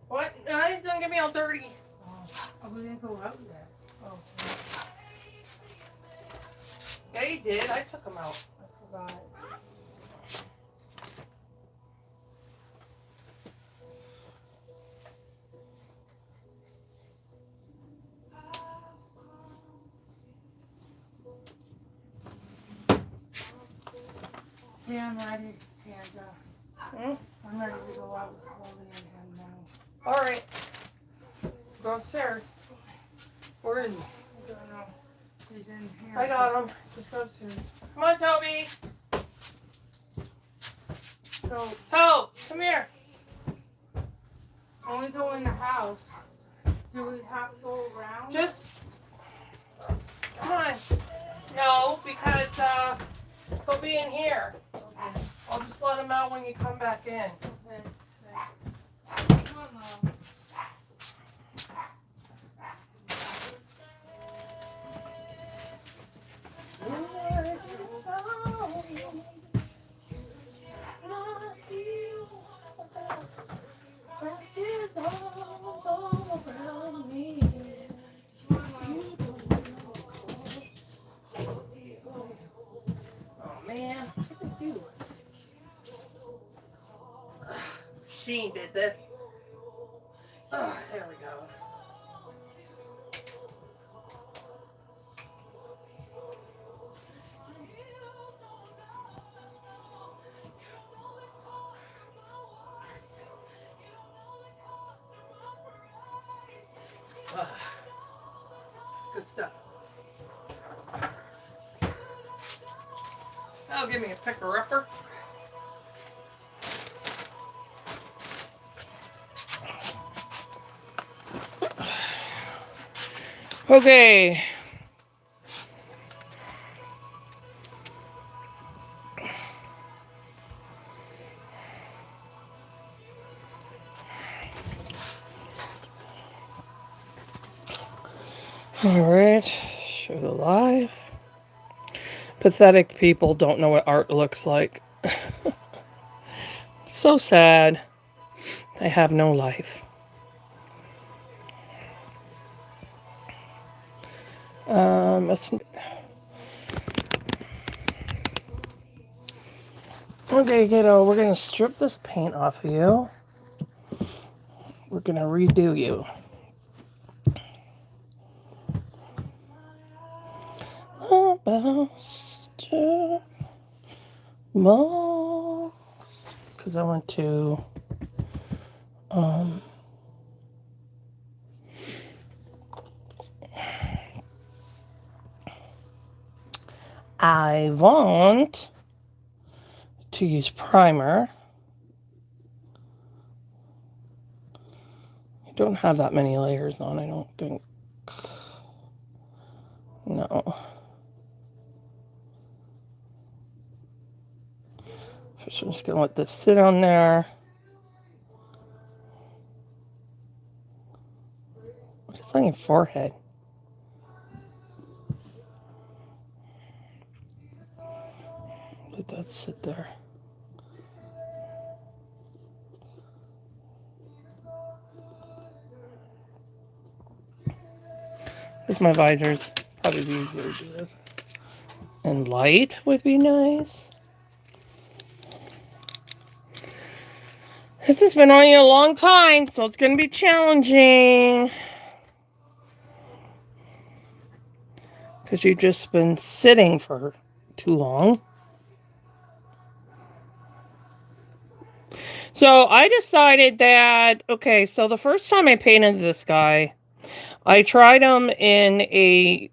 What? No, he's gonna get me all dirty. Oh, we didn't go out yet. Oh, yeah, he did. I took him out. I forgot. Yeah, I'm ready to stand up. I'm ready to go out with Chloe and him now. All right. Go upstairs. Where is he? I don't know. He's in here. I got him. Just go upstairs. Come on, Toby. So, Tobe, come here. when we go in the house, do we have to go around? Just come on. No, because he'll be in here. Okay. I'll just let him out when you come back in. Okay. Come on, Mom. She did this. Oh, there we go. Good stuff. That'll give me a picker-upper. Okay. All right. Show the live. Pathetic people don't know what art looks like. So sad. They have no life. Okay, kiddo, we're gonna strip this paint off of you. We're gonna redo you. Because I went to I want to use primer. I don't have that many layers on, I don't think. No. First, I'm just going to let this sit on there. What is on your forehead? Let that sit there. Here's my visors. Probably be easier to do this. And light would be nice. This has been on you a long time, so it's going to be challenging. Because you've just been sitting for too long. So I decided that, okay, so the first time I painted this guy, I tried him in a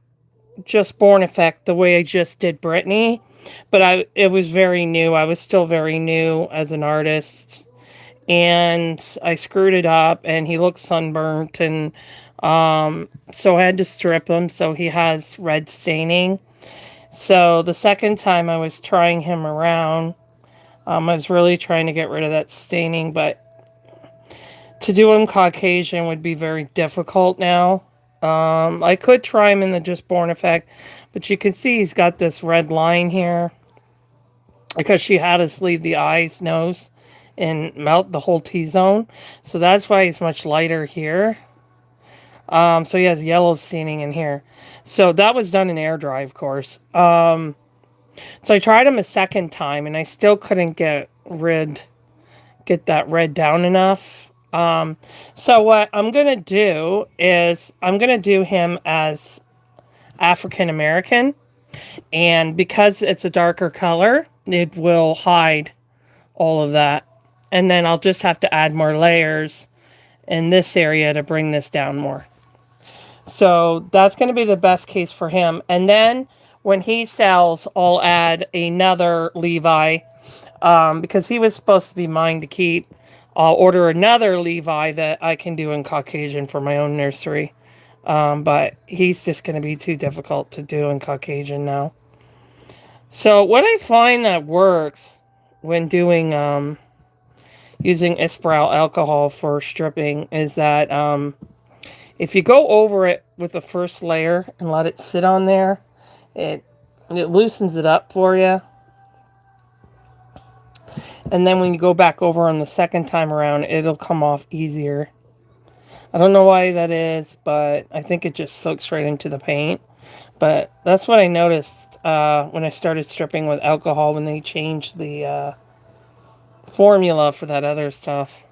just born effect, the way I just did Brittany. But it was very new. I was still very new as an artist. And I screwed it up, and he looked sunburnt, and so I had to strip him, so he has red staining. So the second time I was trying him around, I was really trying to get rid of that staining, but to do him Caucasian would be very difficult now. I could try him in the Just Born effect, but you can see he's got this red line here because she had us leave the eyes, nose, and melt the whole T-zone. So that's why he's much lighter here. So he has yellow staining in here. So that was done in air dry, of course. So I tried him a second time, and I still couldn't get that red down enough. So what I'm gonna do is I'm gonna do him as African American, and because it's a darker color, it will hide all of that. And then I'll just have to add more layers in this area to bring this down more. So that's going to be the best case for him. And then when he sells, I'll add another Levi, because he was supposed to be mine to keep. I'll order another Levi that I can do in Caucasian for my own nursery. But he's just going to be too difficult to do in Caucasian now. So what I find that works when doing using Espral alcohol for stripping is that if you go over it with the first layer and let it sit on there, it loosens it up for you. And then when you go back over on the second time around, it'll come off easier. I don't know why that is, but I think it just soaks right into the paint. But that's what I noticed when I started stripping with alcohol when they changed the formula for that other stuff.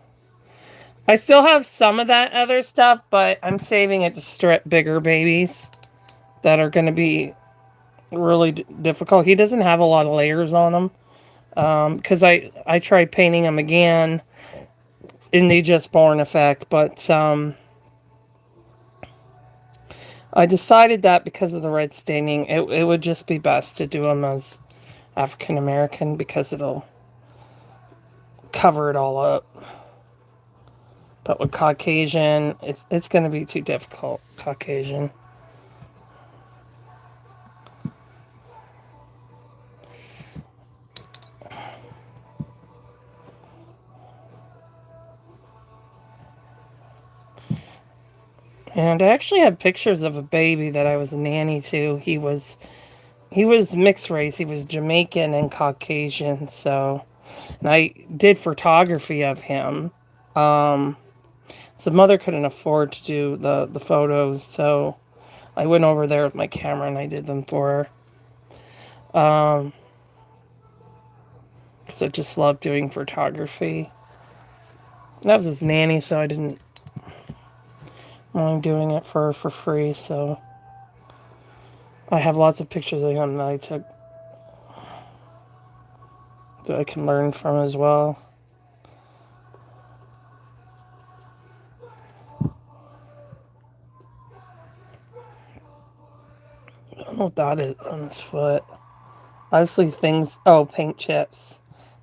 I still have some of that other stuff, but I'm saving it to strip bigger babies that are going to be really difficult. He doesn't have a lot of layers on him because I tried painting him again in the Just Born effect, but I decided that because of the red staining, it would just be best to do him as African American because it'll cover it all up. But with Caucasian, it's going to be too difficult. Caucasian. And I actually have pictures of a baby that I was a nanny to. He was mixed race. He was Jamaican and Caucasian. So, and I did photography of him. So mother couldn't afford to do the photos, so I went over there with my camera and I did them for her. Because I just love doing photography. That was his nanny, so I didn't mind doing it for her for free, so I have lots of pictures of him that I took that I can learn from as well. I don't know what that is on his foot. Obviously things... Oh, paint chips.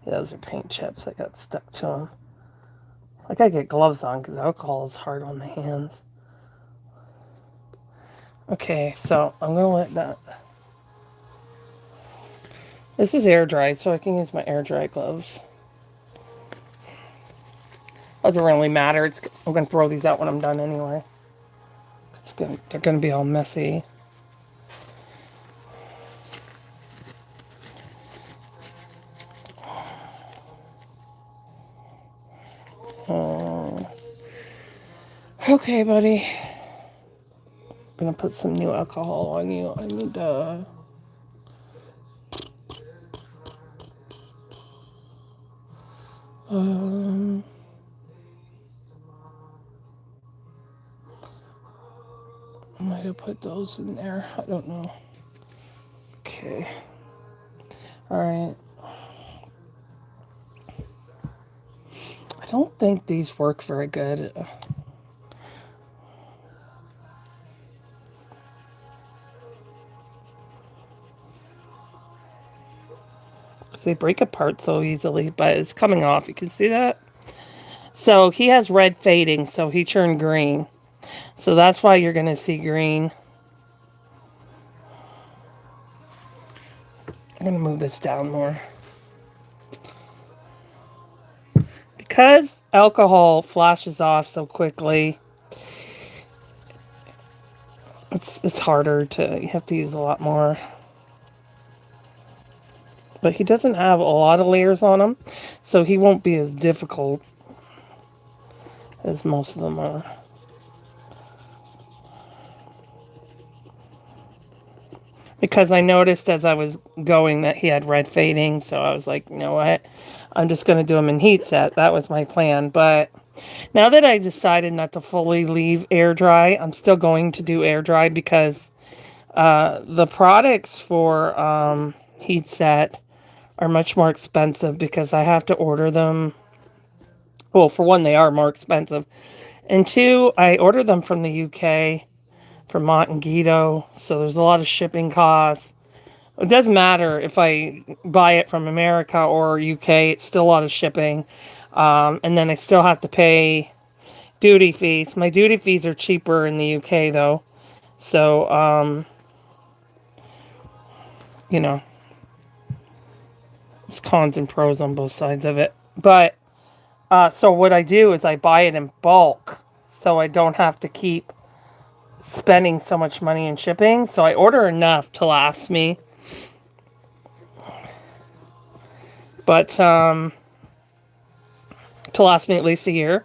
Yeah, those are paint chips that got stuck to him. I gotta get gloves on because alcohol is hard on the hands. Okay, so I'm gonna let that... This is air dried, so I can use my air dry gloves. Doesn't really matter. I'm gonna throw these out when I'm done anyway. They're gonna be all messy. Okay, buddy. I'm gonna put some new alcohol on you. I need I might have put those in there. I don't know. Okay. Alright. I don't think these work very good. They break apart so easily, but it's coming off. You can see that? So he has red fading, so he turned green. So that's why you're going to see green. I'm going to move this down more. Because alcohol flashes off so quickly, it's harder to... You have to use a lot more. But he doesn't have a lot of layers on him, so he won't be as difficult as most of them are. Because I noticed as I was going that he had red fading, so I was like, you know what? I'm just going to do him in heat set. That was my plan. But now that I decided not to fully leave air dry, I'm still going to do air dry because the products for heat set are much more expensive because I have to order them. Well, for one, they are more expensive. And two, I order them from the UK, from Mont and Guido. So there's a lot of shipping costs. It doesn't matter if I buy it from America or UK. It's still a lot of shipping. And then I still have to pay duty fees. My duty fees are cheaper in the UK, though. So, you know, there's cons and pros on both sides of it. But, so what I do is I buy it in bulk. So I don't have to keep spending so much money in shipping. So I order enough to last me. But, to last me at least a year.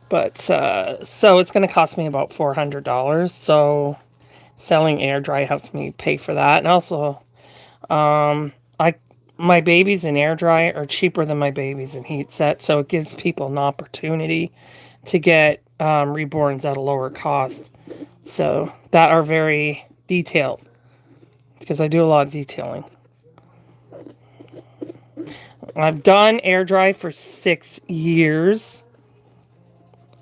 But, so it's going to cost me about $400. So selling air dry helps me pay for that. And also, my babies in air dry are cheaper than my babies in heat set. So it gives people an opportunity to get, reborns at a lower cost. So that are very detailed because I do a lot of detailing. I've done air dry for 6 years.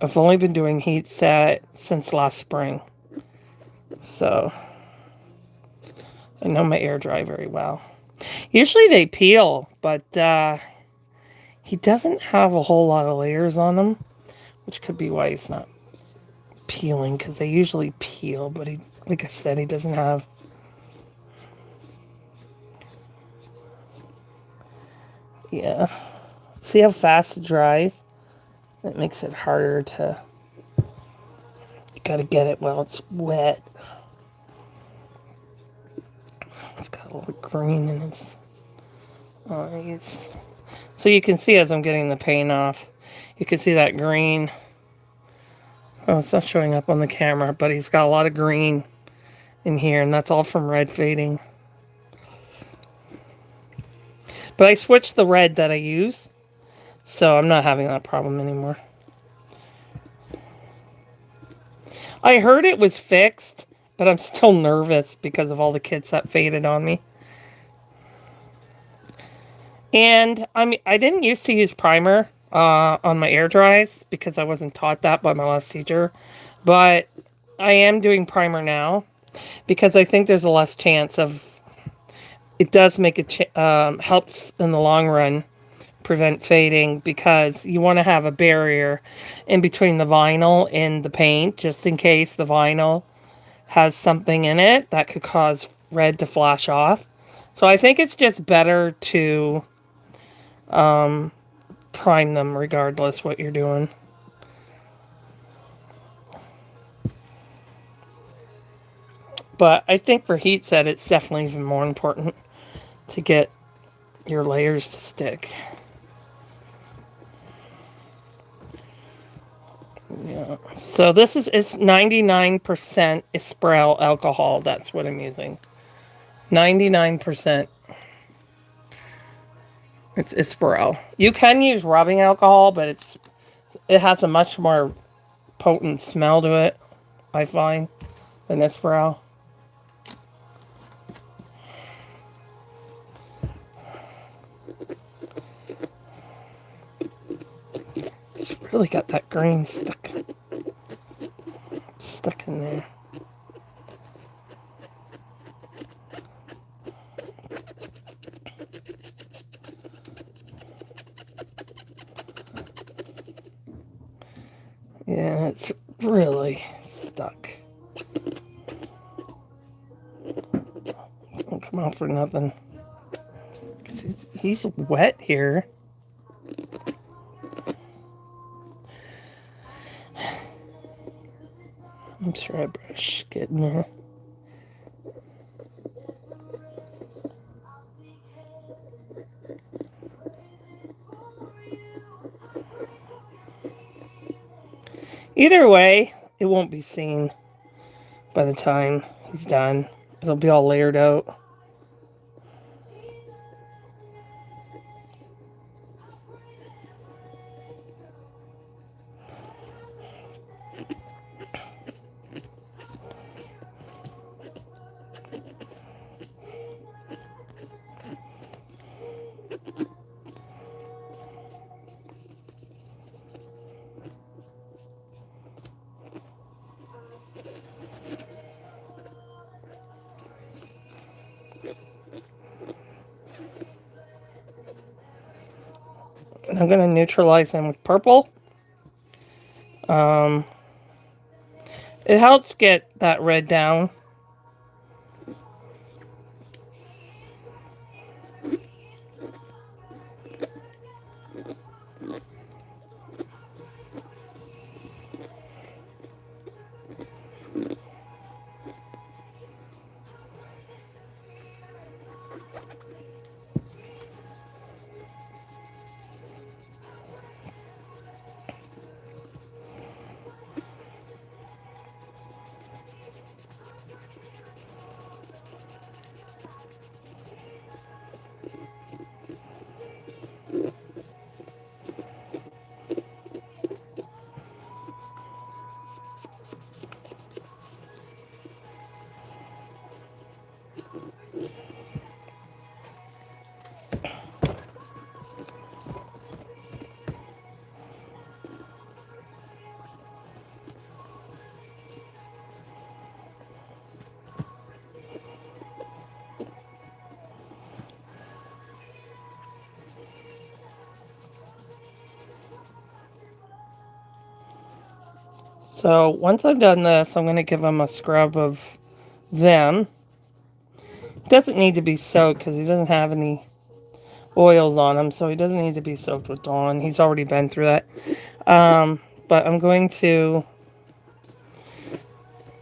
I've only been doing heat set since last spring. So I know my air dry very well. Usually they peel, but he doesn't have a whole lot of layers on him, which could be why he's not peeling, because they usually peel, but he, like I said, he doesn't have. Yeah. See how fast it dries? It makes it harder to. You gotta get it while it's wet. It's got a little green in his eyes. So you can see as I'm getting the paint off, you can see that green. Oh, it's not showing up on the camera, but he's got a lot of green in here, and that's all from red fading. But I switched the red that I use, so I'm not having that problem anymore. I heard it was fixed, but I'm still nervous because of all the kids that faded on me. And I didn't used to use primer on my air dries because I wasn't taught that by my last teacher. But I am doing primer now because I think there's a less chance of... It does make it helps in the long run prevent fading because you want to have a barrier in between the vinyl and the paint just in case the vinyl has something in it that could cause red to flash off. So I think it's just better to prime them regardless what you're doing. But I think for heat set it's definitely even more important to get your layers to stick. Yeah. So this is, it's 99% Isprel alcohol. That's what I'm using. 99%. It's Isprel. You can use rubbing alcohol, but it has a much more potent smell to it, I find, than Isprel. It's really got that green stuck in there. Yeah, it's really stuck. Don't come out for nothing. 'Cause he's wet here. Thread brush getting there. Either way, it won't be seen by the time he's done. It'll be all layered out. And I'm going to neutralize them with purple. It helps get that red down. So once I've done this, I'm going to give him a scrub of them. It doesn't need to be soaked because he doesn't have any oils on him, so he doesn't need to be soaked with Dawn. He's already been through that. But I'm going to,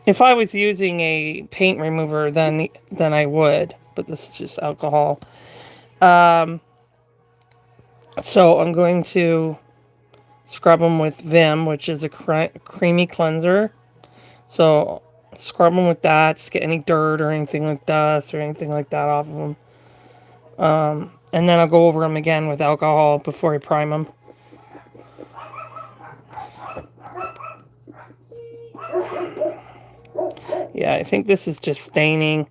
if I was using a paint remover, then I would, but this is just alcohol. So I'm going to scrub them with Vim, which is a creamy cleanser. So scrub them with that, just get any dirt or anything like dust or anything like that off of them. And then I'll go over them again with alcohol before I prime them. Yeah, I think this is just staining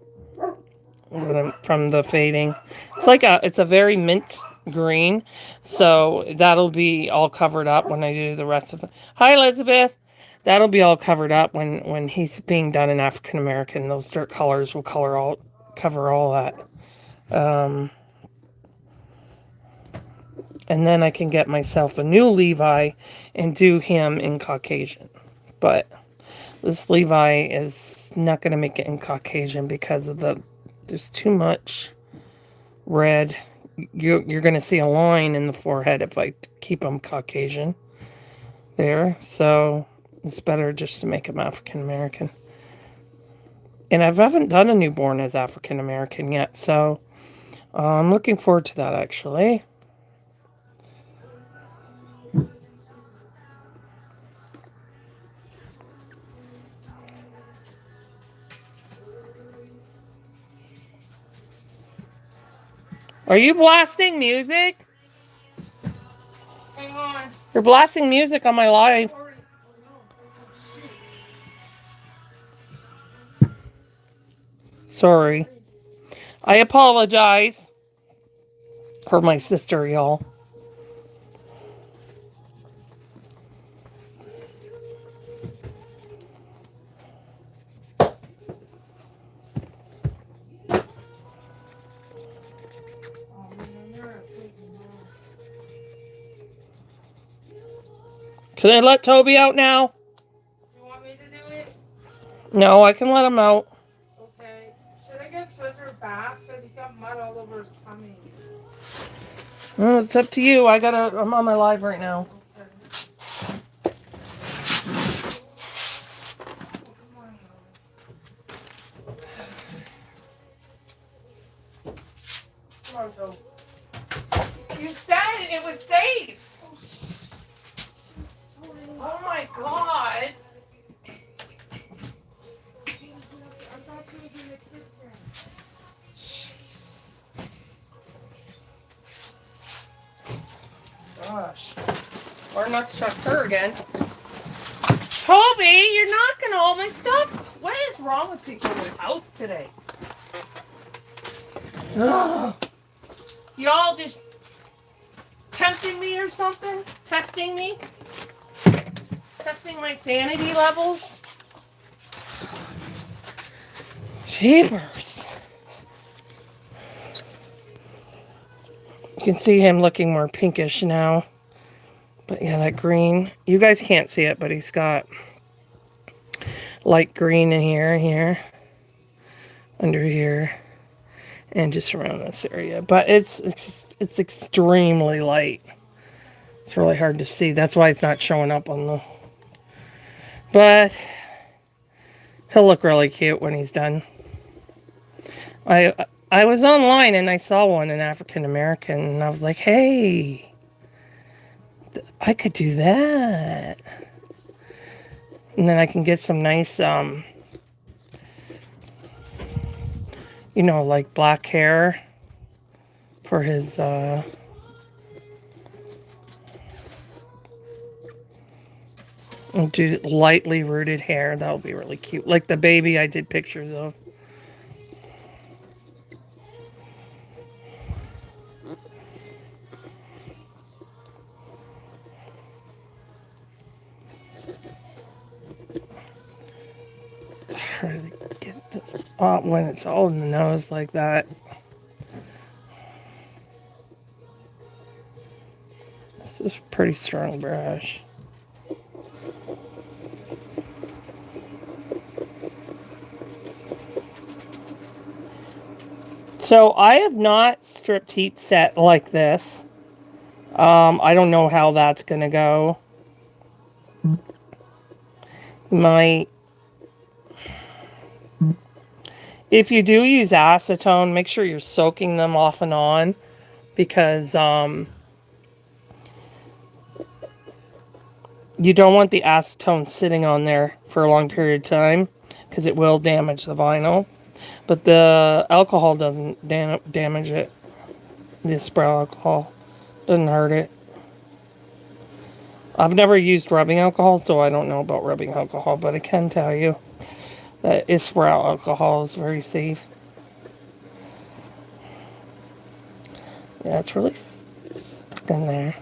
from the fading. It's a very mint green, so that'll be all covered up when I do the rest of it. Hi, Elizabeth. That'll be all covered up when he's being done in African American. Those dirt colors will cover all that. And then I can get myself a new Levi and do him in Caucasian. But this Levi is not going to make it in Caucasian because of there's too much red. You're going to see a line in the forehead if I keep him Caucasian there. So it's better just to make him African American. And I haven't done a newborn as African American yet, so I'm looking forward to that actually. Are you blasting music? Hang on. You're blasting music on my live. Sorry. I apologize for my sister, y'all. Can I let Toby out now? You want me to do it? No, I can let him out. Okay. Should I get Swiffer back? Because he's got mud all over his tummy. Well, it's up to you. I'm on my live right now. Okay. pronto. You said it was safe. Oh my god. I thought she was in the kitchen. Gosh. Or not to trust her again. Toby, you're knocking all my stuff. What is wrong with people in this house today? Ugh. Y'all just tempting me or something? Testing me? Testing my sanity levels? Jeepers. You can see him looking more pinkish now. But yeah, that green. You guys can't see it, but he's got light green in here, under here, and just around this area. But it's extremely light. It's really hard to see. That's why it's not showing up on the... But he'll look really cute when he's done. I was online and I saw one, an African American, and I was like, hey, I could do that. And then I can get some nice, you know, like black hair for his, and do lightly rooted hair. That would be really cute. Like the baby I did pictures of. It's hard to get this up when it's all in the nose like that. This is a pretty strong brush. So I have not stripped heat set like this. I don't know how that's gonna go. If you do use acetone, make sure you're soaking them off and on, because you don't want the acetone sitting on there for a long period of time, because it will damage the vinyl. But the alcohol doesn't damage it. The spray alcohol doesn't hurt it. I've never used rubbing alcohol, so I don't know about rubbing alcohol, but I can tell you that Ispreal alcohol is very safe. Yeah, it's really stuck in there.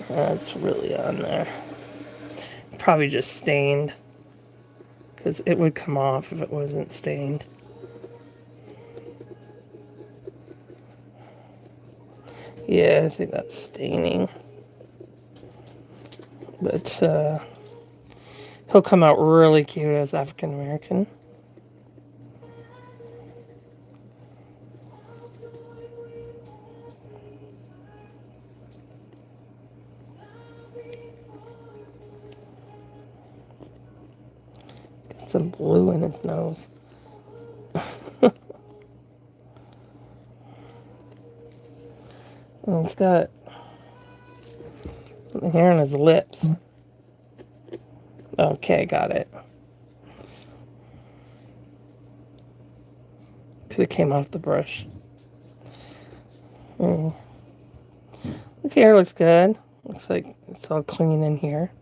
That's really on there. Probably just stained, because it would come off if it wasn't stained. Yeah, I think that's staining. But he'll come out really cute as African American. Got some blue in his nose. And it's got hair on his lips. Okay, got it. Could have came off the brush. His hair looks good. Looks like it's all clean in here.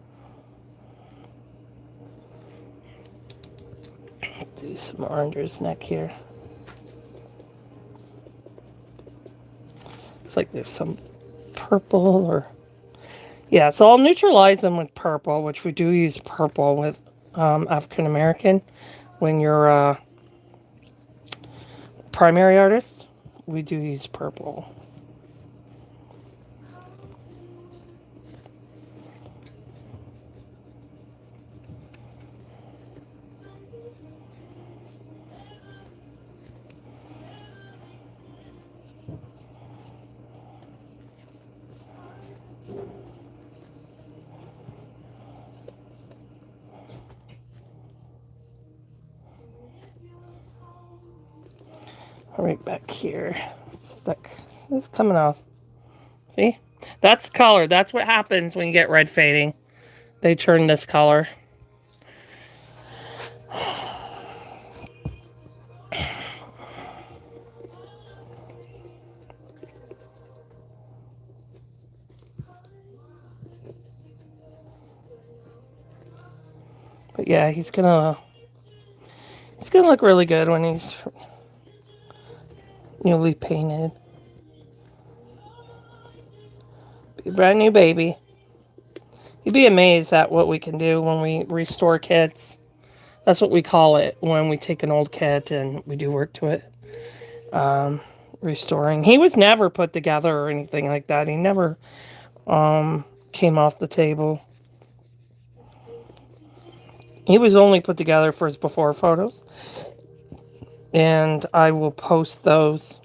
Do some more under his neck here. Looks like there's some purple or... Yeah, so I'll neutralize them with purple, which we do use purple with African American. When you're a primary artist, we do use purple. right back here. Stuck. It's coming off. See? That's color. That's what happens when you get red fading. They turn this color. But yeah, he's gonna look really good when he's newly painted. Be a brand new baby. You'd be amazed at what we can do when we restore kits. That's what we call it when we take an old kit and we do work to it. Restoring. He was never put together or anything like that. He never came off the table. He was only put together for his before photos. And I will post those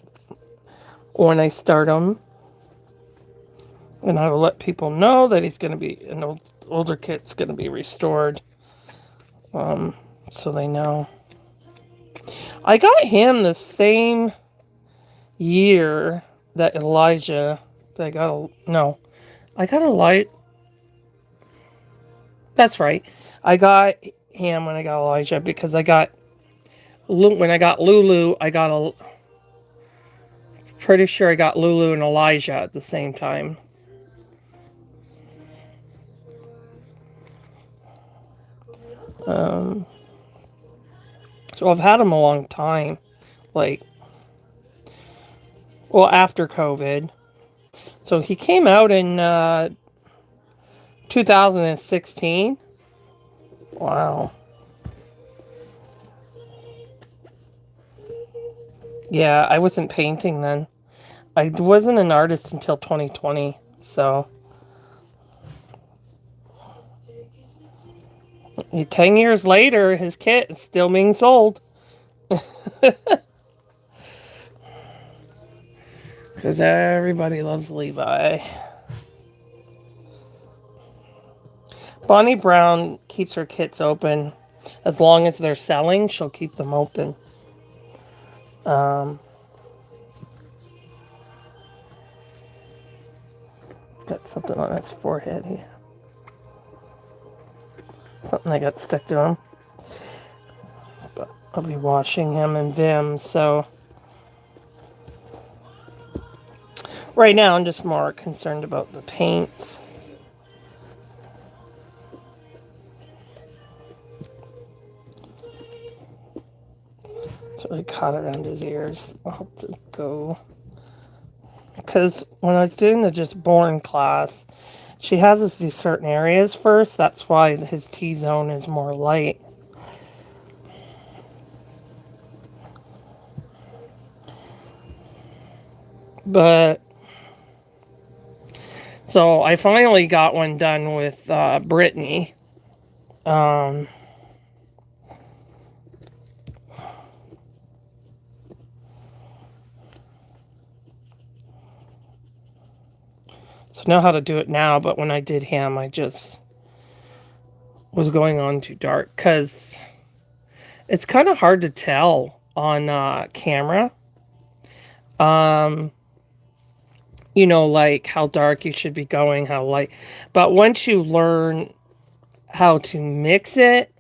when I start them. And I will let people know that he's going to be, an older kit's going to be restored. So they know. I got him the same year that Elijah, I got a light. That's right. I got him when I got Elijah because when I got Lulu, pretty sure I got Lulu and Elijah at the same time. So I've had him a long time, after COVID. So he came out in 2016. Wow. Yeah, I wasn't painting then. I wasn't an artist until 2020, so 10 years later, his kit is still being sold. Because everybody loves Levi. Bonnie Brown keeps her kits open. As long as they're selling, she'll keep them open. He's got something on his forehead here. Something that got stuck to him. But I'll be washing him in Vim, so right now I'm just more concerned about the paint. It's really caught around his ears. I'll have to go. Because when I was doing the Just Born class, she has us do certain areas first. That's why his T-zone is more light. But so I finally got one done with Brittany. So I know how to do it now, but when I did him, I just was going on too dark because it's kind of hard to tell on camera. Like how dark you should be going, how light. But once you learn how to mix it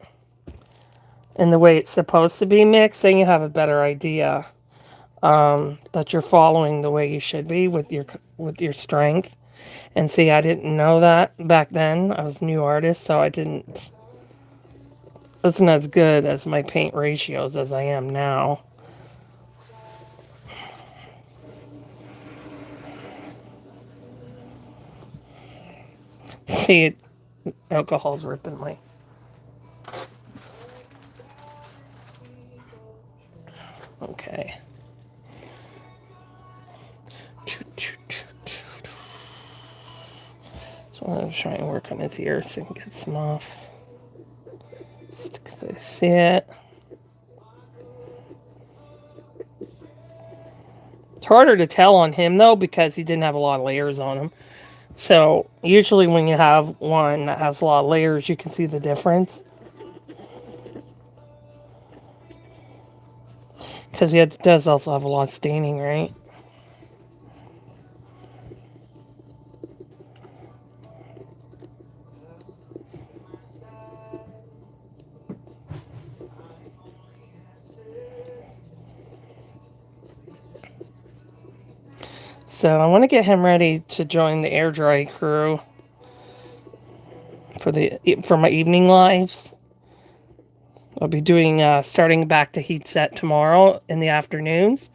and the way it's supposed to be mixed, then you have a better idea that you're following the way you should be with your strength. And see, I didn't know that back then. I was a new artist, so I wasn't as good as my paint ratios as I am now. See, alcohol's ripping my... Okay. So I'm going to try and work on his ears so I can get some off. Just because I see it. It's harder to tell on him, though, because he didn't have a lot of layers on him. So, usually when you have one that has a lot of layers, you can see the difference. Because it does also have a lot of staining, right? So I want to get him ready to join the air dry crew for my evening lives. I'll be doing starting back to heat set tomorrow in the afternoons,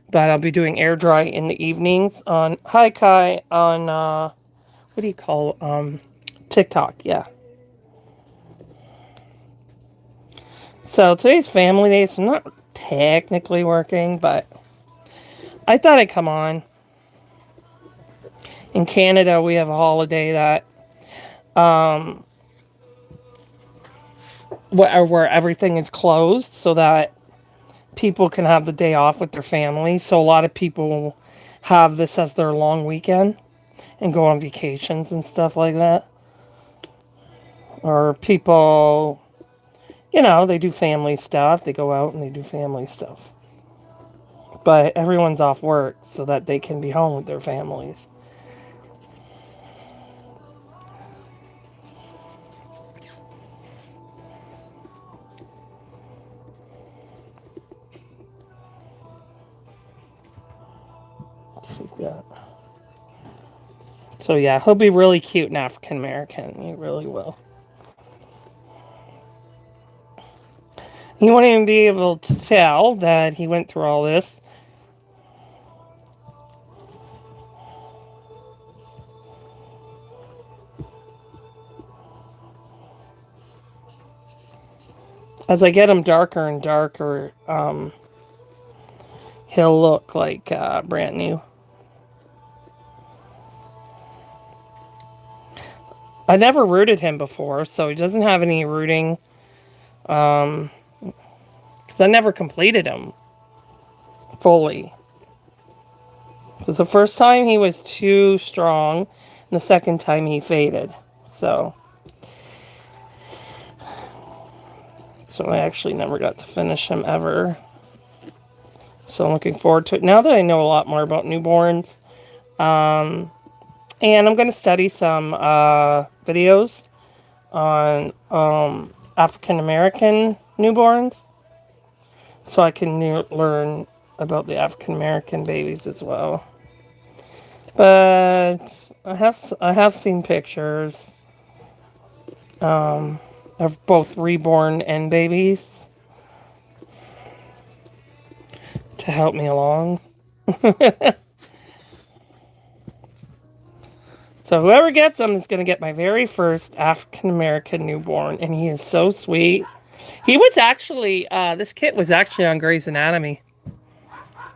but I'll be doing air dry in the evenings on Kai on what do you call TikTok, yeah. So today's family day, so I'm not technically working, but I thought I'd come on. In Canada, we have a holiday that where everything is closed so that people can have the day off with their families. So a lot of people have this as their long weekend and go on vacations and stuff like that. Or people, they do family stuff. They go out and they do family stuff. But everyone's off work so that they can be home with their families. So yeah, he'll be really cute and African American. He really will. He won't even be able to tell that he went through all this. As I get him darker and darker, he'll look like brand new. I never rooted him before, so he doesn't have any rooting. Because I never completed him fully. Because the first time he was too strong, and the second time he faded. So I actually never got to finish him ever. So I'm looking forward to it. Now that I know a lot more about newborns. And I'm going to study some videos on African American newborns. So I can learn about the African American babies as well. But I have seen pictures of both reborn and babies to help me along. So whoever gets them is going to get my very first African American newborn, and he is so sweet. He was actually this kit was actually on Grey's Anatomy.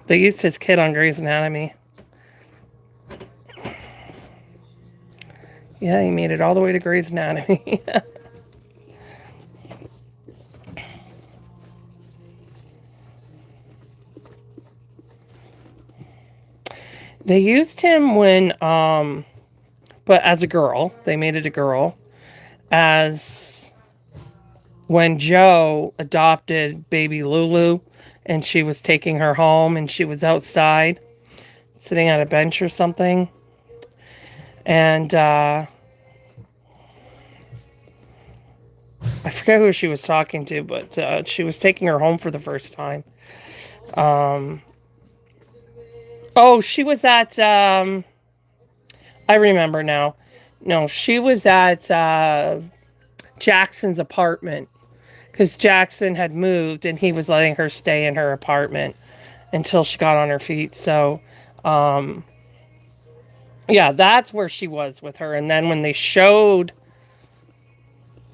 They used his kit on Grey's Anatomy. Yeah, he made it all the way to Grey's Anatomy. They used him when, but as a girl. They made it a girl. As when Joe adopted baby Lulu, and she was taking her home, and she was outside, sitting on a bench or something. And I forget who she was talking to, but she was taking her home for the first time. Oh, she was at, I remember now. No, she was at Jackson's apartment. Because Jackson had moved and he was letting her stay in her apartment until she got on her feet. So, yeah, that's where she was with her. And then when they showed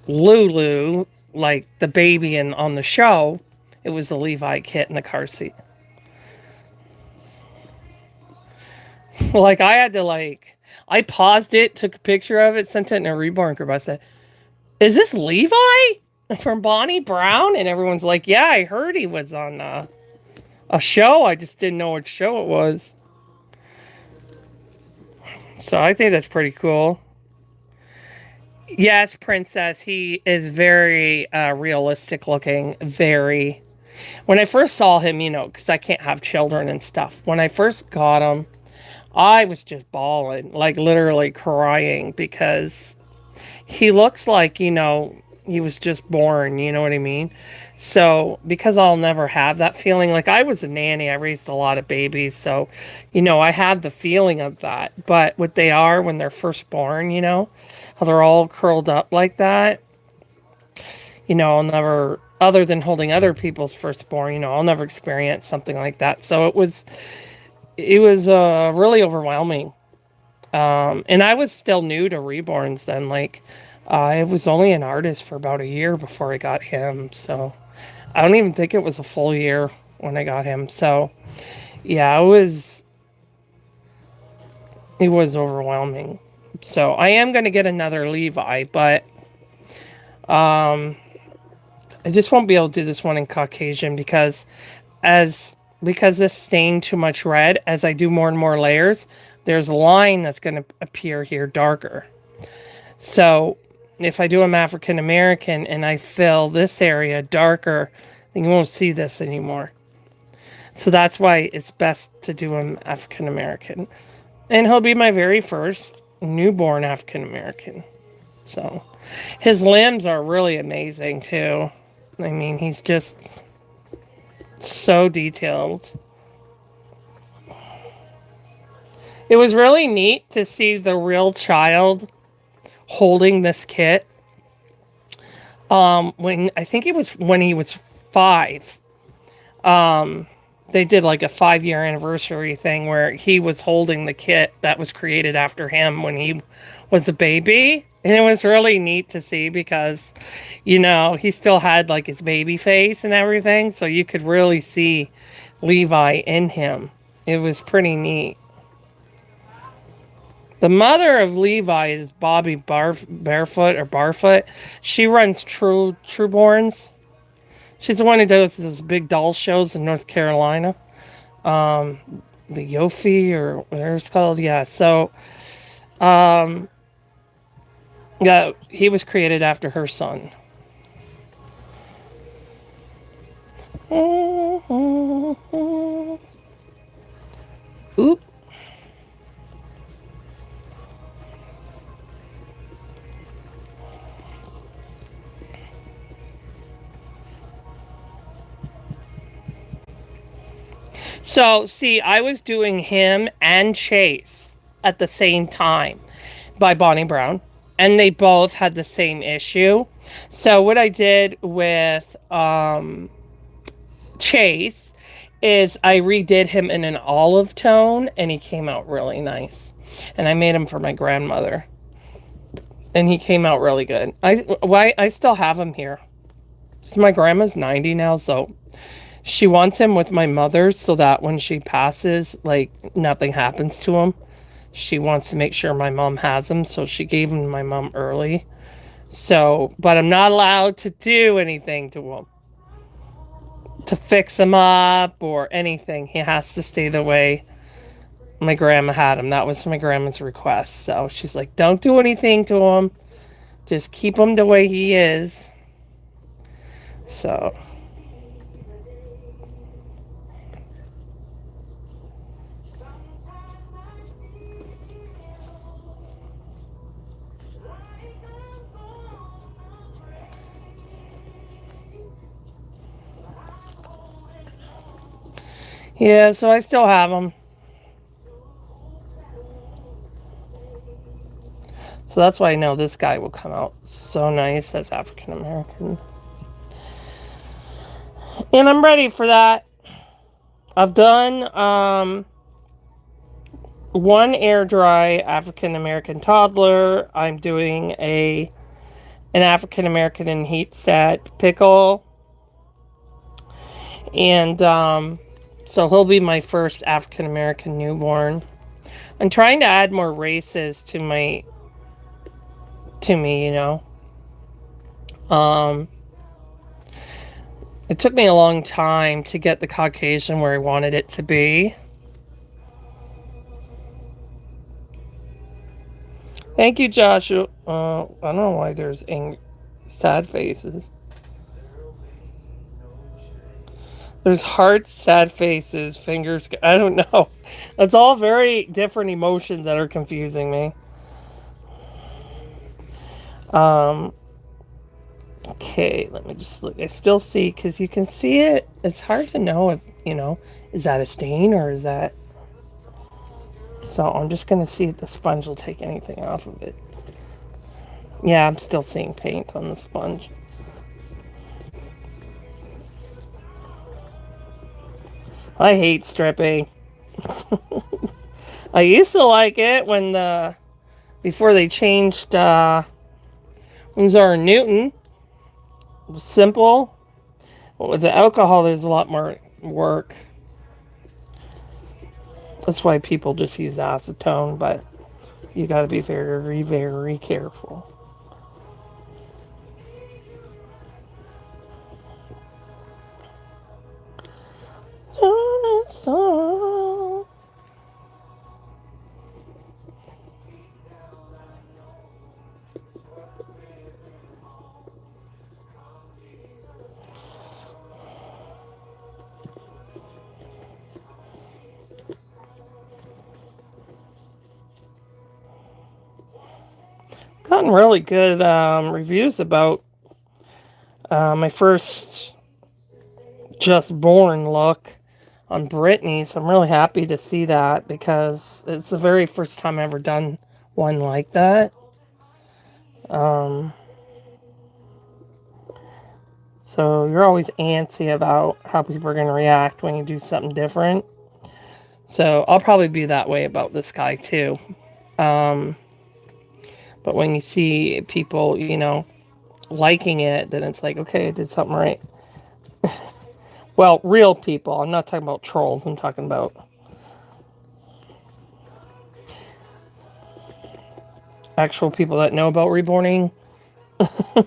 Lulu, like the baby on the show, it was the Levi kit in the car seat. Like, I had to, I paused it, took a picture of it, sent it in a Reborn group. I said, is this Levi from Bonnie Brown? And everyone's like, yeah, I heard he was on a show. I just didn't know what show it was. So I think that's pretty cool. Yes, Princess, he is very realistic looking. Very. When I first saw him, because I can't have children and stuff. When I first got him, I was just bawling, like literally crying, because he looks like, he was just born, you know what I mean? So, because I'll never have that feeling, like I was a nanny, I raised a lot of babies, so, I had the feeling of that. But what they are when they're first born, how they're all curled up like that, I'll never, other than holding other people's firstborn, I'll never experience something like that. So it was really overwhelming. And I was still new to reborns then. Like, I was only an artist for about a year before I got him. So I don't even think it was a full year when I got him. So yeah, it was overwhelming. So I am going to get another Levi, but um, I just won't be able to do this one in Caucasian because this stained too much red. As I do more and more layers, there's a line that's going to appear here darker. So if I do them African American and I fill this area darker, then you won't see this anymore. So that's why it's best to do him African American. And he'll be my very first newborn African American. So his limbs are really amazing too. I mean, he's just so detailed. It was really neat to see the real child holding this kit. When I think it was when he was 5. They did like a 5-year anniversary thing where he was holding the kit that was created after him when he was a baby. And it was really neat to see because, he still had like his baby face and everything. So you could really see Levi in him. It was pretty neat. The mother of Levi is Bobby Barefoot or Barfoot. She runs Trueborns. She's the one who does those big doll shows in North Carolina. The Yofi or whatever it's called. Yeah. So, yeah, he was created after her son. Oop. So, see, I was doing him and Chase at the same time by Bonnie Brown, and they both had the same issue. So, what I did with Chase is I redid him in an olive tone, and he came out really nice. And I made him for my grandmother, and he came out really good. I still have him here. My grandma's 90 now, so she wants him with my mother so that when she passes, like, nothing happens to him. She wants to make sure my mom has him, so she gave him to my mom early. So, but I'm not allowed to do anything to him. To fix him up or anything. He has to stay the way my grandma had him. That was my grandma's request. So she's like, don't do anything to him. Just keep him the way he is. So... yeah, so I still have them. So that's why I know this guy will come out so nice as African American. And I'm ready for that. I've done one air dry African American toddler. I'm doing an African American in heat set pickle. And so he'll be my first African American newborn. I'm trying to add more races to me, It took me a long time to get the Caucasian where I wanted it to be. Thank you, Joshua. I don't know why there's sad faces. There's hearts, sad faces, fingers. I don't know. It's all very different emotions that are confusing me. Um, okay, let me just look. I still see, because you can see it. It's hard to know if, is that a stain or is that. So I'm just going to see if the sponge will take anything off of it. Yeah, I'm still seeing paint on the sponge. I hate stripping. I used to like it before they changed Winsor and Newton. It was simple. But with the alcohol, there's a lot more work. That's why people just use acetone, but you got to be very, very careful. Gotten really good reviews about my first just born look on Brittany, so I'm really happy to see that because it's the very first time I've ever done one like that. So you're always antsy about how people are going to react when you do something different. So I'll probably be that way about this guy too. But when you see people, liking it, then it's like, okay, I did something right. Well, real people. I'm not talking about trolls. I'm talking about actual people that know about reborning. Let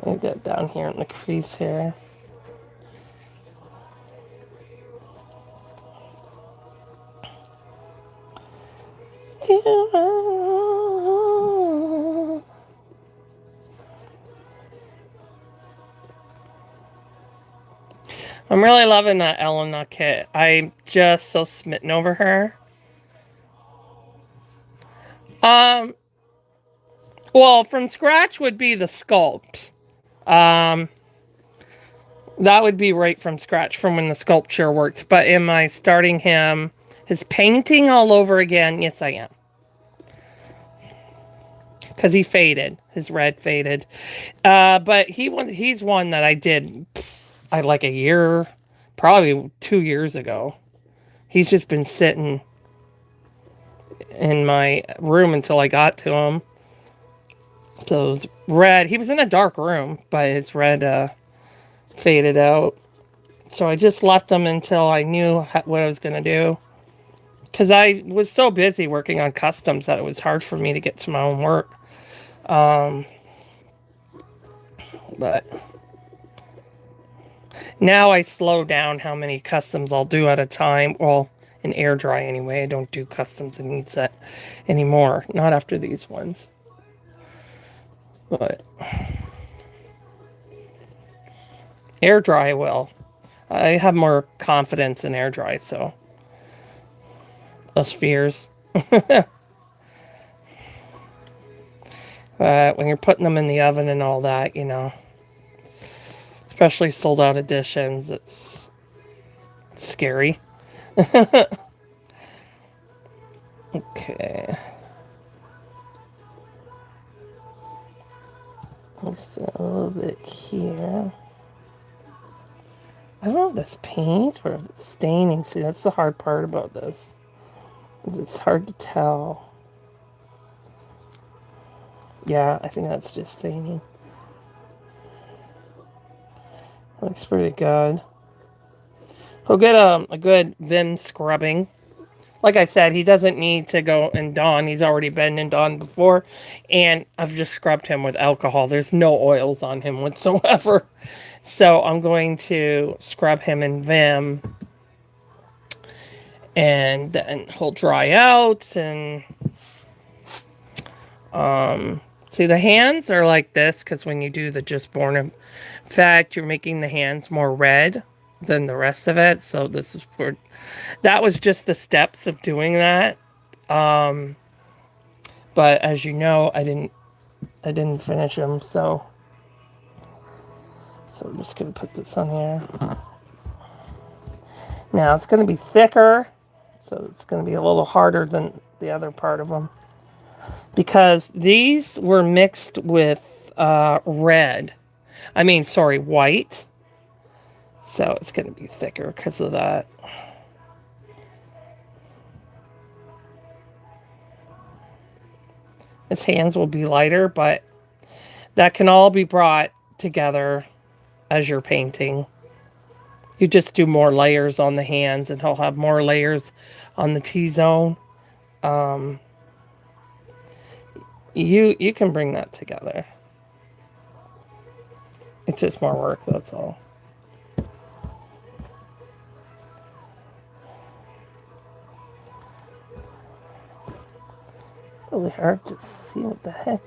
me get down here in the crease here. I'm really loving that Elena kit. I'm just so smitten over her. Well, from scratch would be the sculpt. That would be right from scratch from when the sculpture worked. But am I starting his painting all over again? Yes, I am. Because he faded. His red faded. But he's one that I did like a year, probably 2 years ago. He's just been sitting in my room until I got to him. So it was red. He was in a dark room, but his red faded out. So I just left him until I knew what I was going to do. Because I was so busy working on customs that it was hard for me to get to my own work. But now I slow down how many customs I'll do at a time. Well, in air dry anyway. I don't do customs in heat set anymore. Not after these ones. But air dry I will. I have more confidence in air dry, so less fears. When you're putting them in the oven and all that, especially sold out editions, it's scary. Okay. Just a little bit here. I don't know if that's paint or if it's staining. See, that's the hard part about this. It's hard to tell. Yeah, I think that's just staining. Looks pretty good. He'll get a good Vim scrubbing. Like I said, he doesn't need to go and Dawn. He's already been in Dawn before. And I've just scrubbed him with alcohol. There's no oils on him whatsoever. So I'm going to scrub him in Vim. And then he'll dry out. And See, the hands are like this because when you do the just born effect, you're making the hands more red than the rest of it. So this is for, that was just the steps of doing that. But as you know, I didn't finish them. So I'm just going to put this on here. Now it's going to be thicker. So it's going to be a little harder than the other part of them. Because these were mixed with white. So it's going to be thicker because of that. His hands will be lighter, but that can all be brought together as you're painting. You just do more layers on the hands and he'll have more layers on the T-zone. You can bring that together. It's just more work, that's all. Really hard to see what the heck.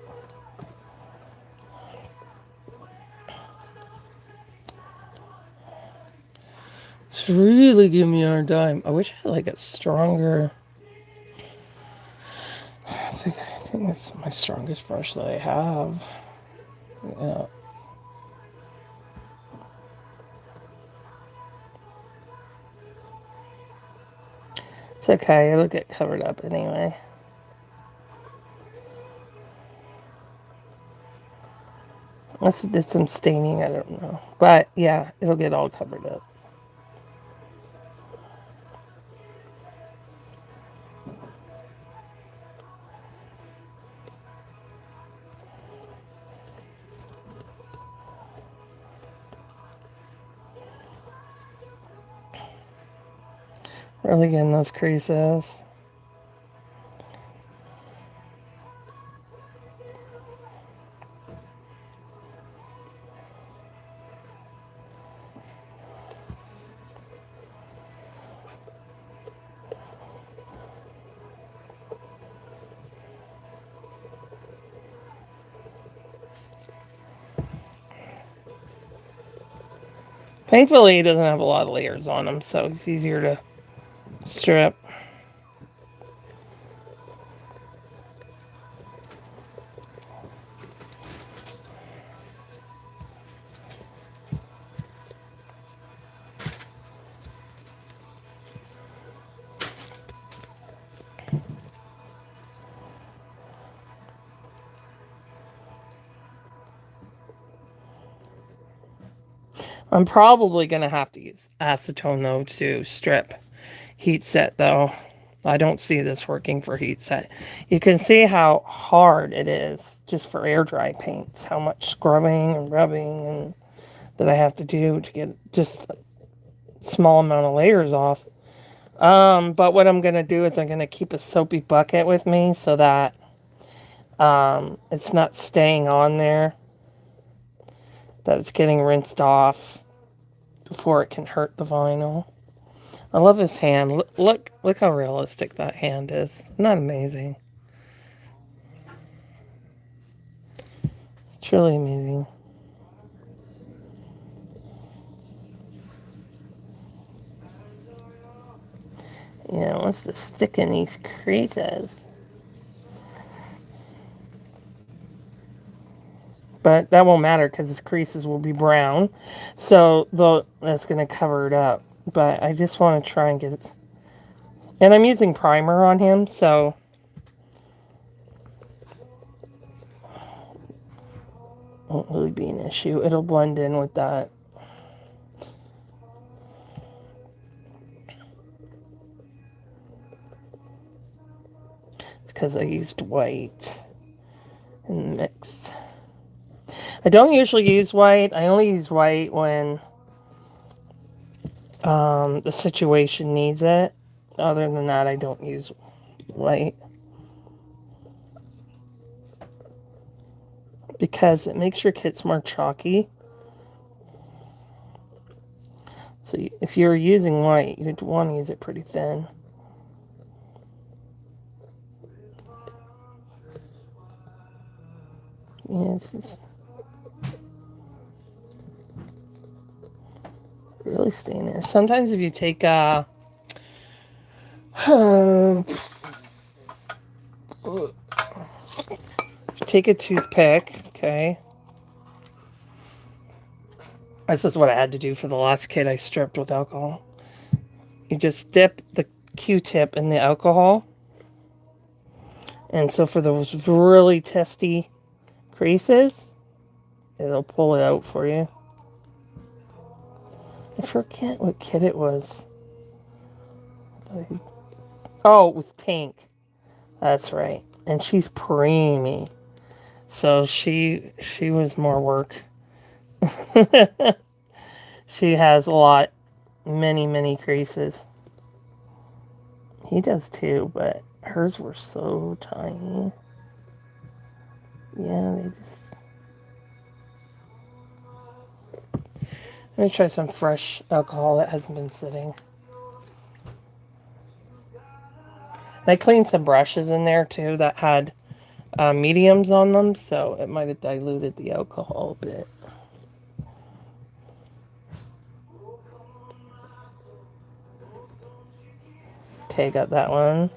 It's really giving me a hard time. I wish I had like a stronger. I think that's my strongest brush that I have. Yeah. It's okay, it'll get covered up anyway. Unless it did some staining, I don't know. But yeah, it'll get all covered up. Really getting those creases. Thankfully, he doesn't have a lot of layers on him, so it's easier to strip. I'm probably going to have to use acetone, though, to strip heat set, though. I don't see this working for heat set. You can see how hard it is just for air dry paints, how much scrubbing and rubbing and that I have to do to get just a small amount of layers off. But what I'm going to do is I'm going to keep a soapy bucket with me so that it's not staying on there, that it's getting rinsed off before it can hurt the vinyl. I love his hand. Look how realistic that hand is. Isn't that amazing? It's truly amazing. Yeah, wants to stick in these creases. But that won't matter because his creases will be brown. So that's going to cover it up. But I just want to try and get it. And I'm using primer on him, so won't really be an issue. It'll blend in with that. It's because I used white in the mix. I don't usually use white. I only use white when the situation needs it. Other than that, I don't use white. Because it makes your kits more chalky. So if you're using white, you'd want to use it pretty thin. Yeah, it's just really staying in. Sometimes if you take take a toothpick, okay. This is what I had to do for the last kid I stripped with alcohol. You just dip the Q-tip in the alcohol. And so for those really testy creases, it'll pull it out for you. I forget what kid it was. Oh, it was Tank. That's right. And she's preemie. So she was more work. She has a lot, many creases. He does too, but hers were so tiny. Yeah, they just... Let me try some fresh alcohol that hasn't been sitting. And I cleaned some brushes in there too that had mediums on them, so it might have diluted the alcohol a bit. Okay, got that one.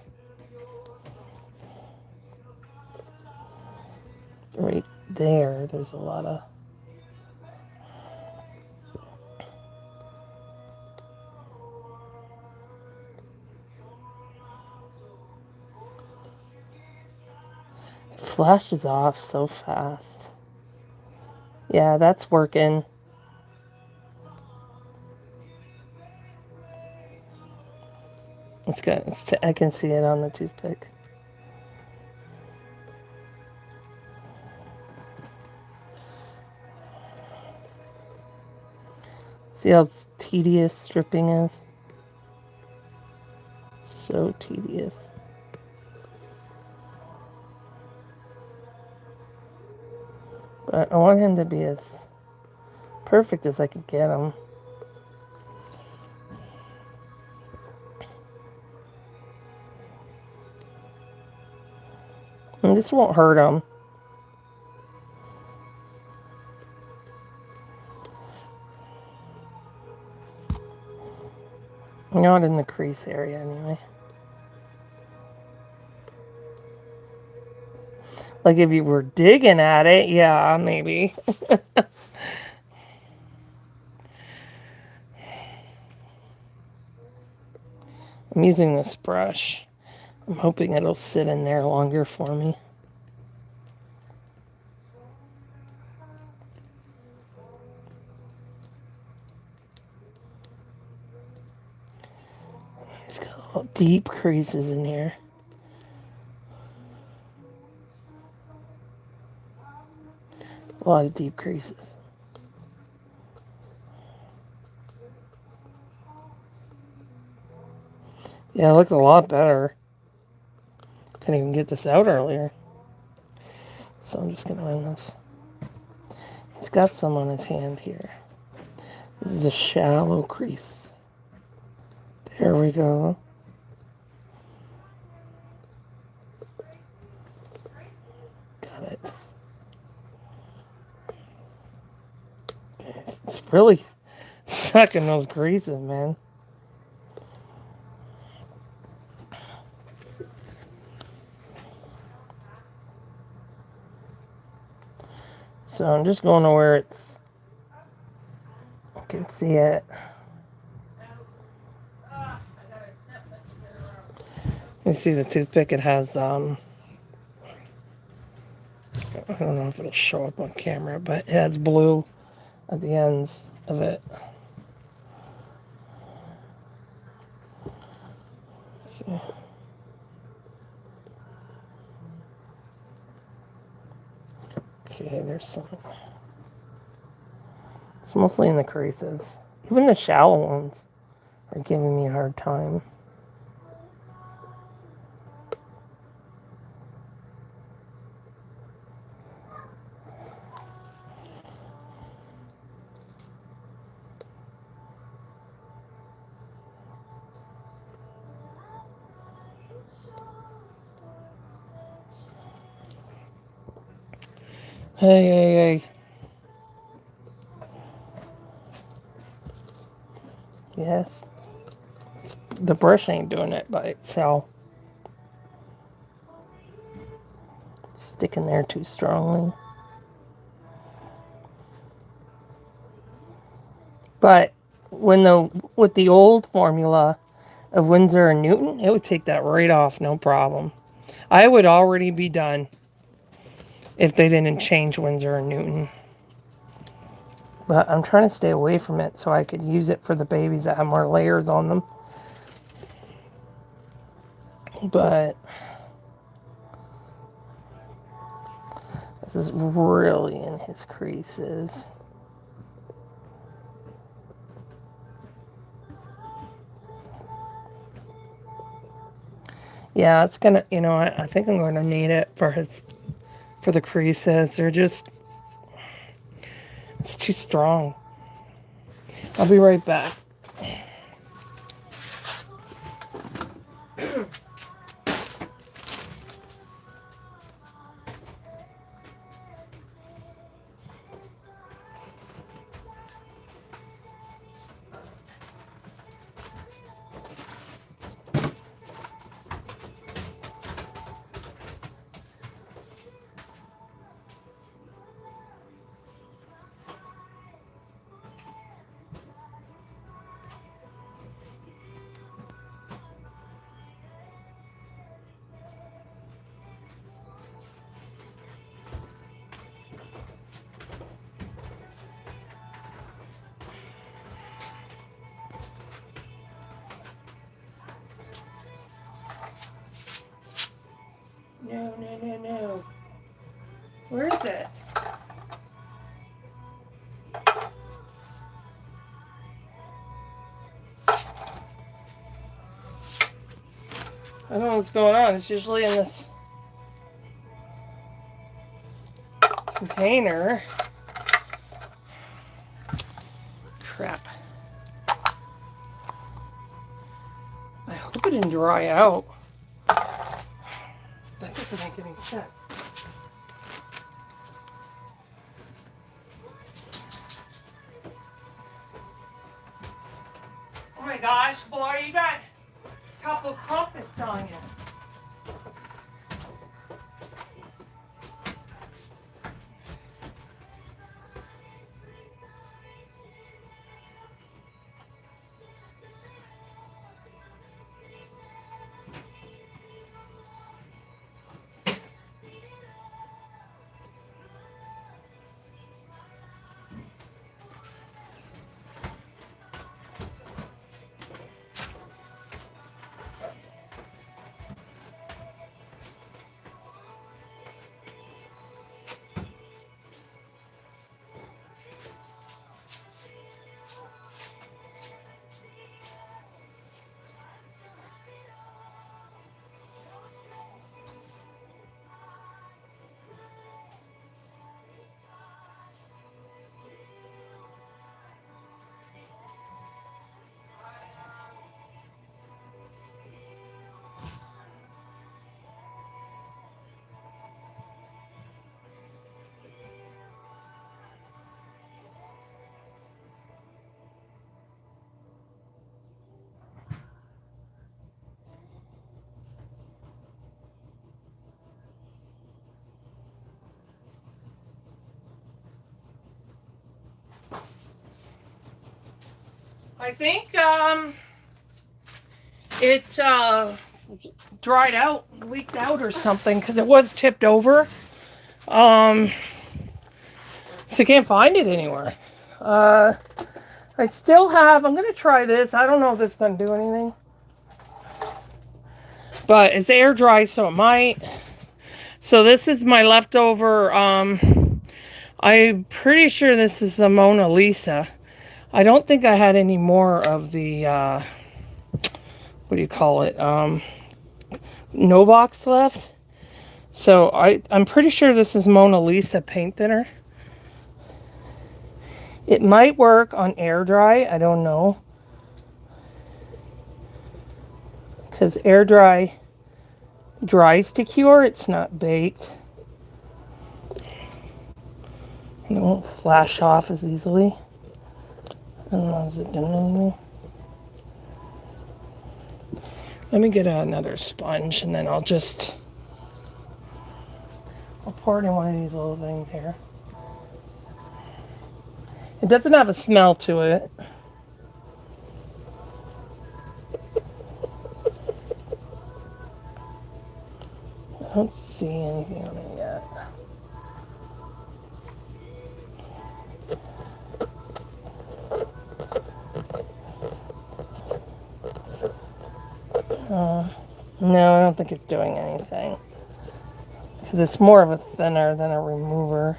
Right there, there's a lot of... It flashes off so fast. Yeah, that's working. It's good. I can see it on the toothpick. See how tedious stripping is? So tedious. But I want him to be as perfect as I could get him. And this won't hurt him. Not in the crease area, anyway. Like if you were digging at it, yeah, maybe. I'm using this brush. I'm hoping it'll sit in there longer for me. It's got all deep creases in here. A lot of deep creases. Yeah, it looks a lot better. Couldn't even get this out earlier. So I'm just going to run this. He's got some on his hand here. This is a shallow crease. There we go. Got it. Okay, it's really sucking those creases, man. So I'm just going to where it's... I can see it. You see the toothpick, it has, I don't know if it'll show up on camera, but it has blue at the ends of it. Let's see. Okay, there's some. It's mostly in the creases. Even the shallow ones are giving me a hard time. Hey, hey, hey. Yes. The brush ain't doing it by itself. Sticking there too strongly. But with the old formula of Winsor and Newton, it would take that right off, no problem. I would already be done if they didn't change Winsor and Newton. But I'm trying to stay away from it so I could use it for the babies that have more layers on them. But this is really in his creases. Yeah, it's gonna, I think I'm gonna need it for the creases. They're just, it's too strong. I'll be right back. No. Where is it? I don't know what's going on. It's usually in this container. Crap. I hope it didn't dry out. That doesn't make any sense. Oh my gosh, boy, you got a couple crumpets on you. I think it dried out, leaked out or something because it was tipped over. So I can't find it anywhere. I still have, I'm going to try this. I don't know if this is going to do anything. But it's air dry, so it might. So this is my leftover, I'm pretty sure this is the Mona Lisa. I don't think I had any more of the, what do you call it, Novox left. So I'm pretty sure this is Mona Lisa paint thinner. It might work on air dry, I don't know. Because air dry dries to cure, it's not baked. It won't flash off as easily. I don't know, is it doing anything? Let me get another sponge and then I'll pour it in one of these little things here. It doesn't have a smell to it. I don't see anything on it yet. No, I don't think it's doing anything. Because it's more of a thinner than a remover.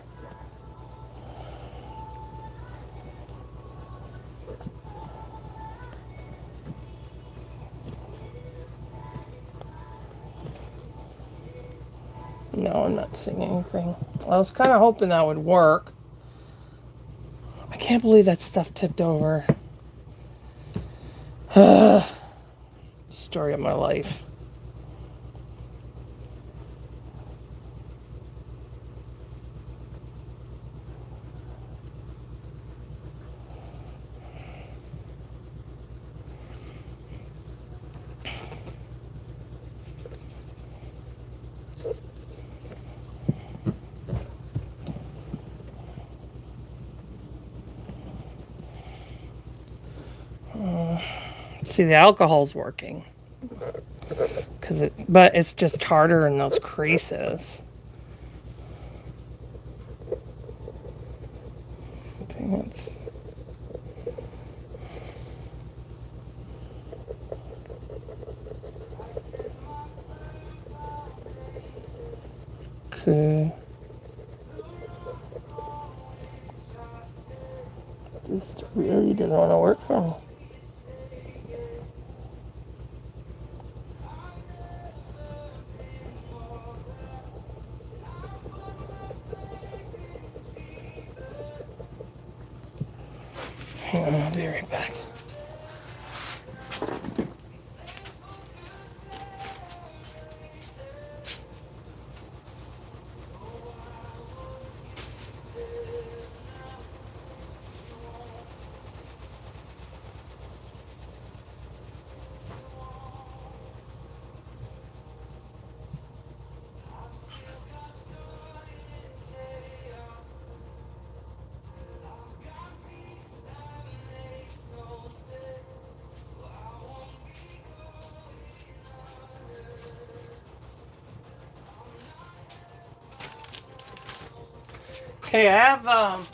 No, I'm not seeing anything. I was kind of hoping that would work. I can't believe that stuff tipped over. Story of my life. See, the alcohol's working. But it's just harder in those creases. I think it's... Okay. Just really doesn't want to work for me. Hang on, I'll be right back. Okay, I have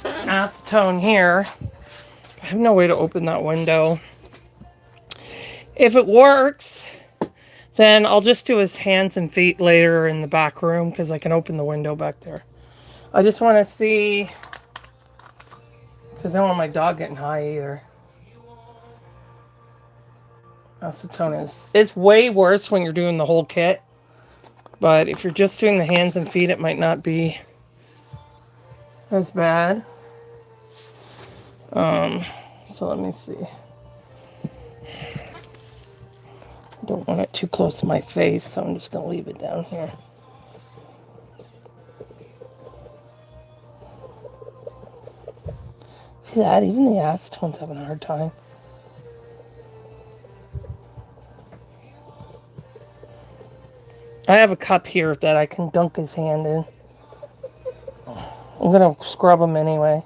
acetone here. I have no way to open that window. If it works, then I'll just do his hands and feet later in the back room because I can open the window back there. I just want to see, because I don't want my dog getting high either. Acetone it's way worse when you're doing the whole kit. But if you're just doing the hands and feet, it might not be as bad. So let me see. I don't want it too close to my face, so I'm just going to leave it down here. See that? Even the acetone's having a hard time. I have a cup here that I can dunk his hand in. I'm going to scrub him anyway.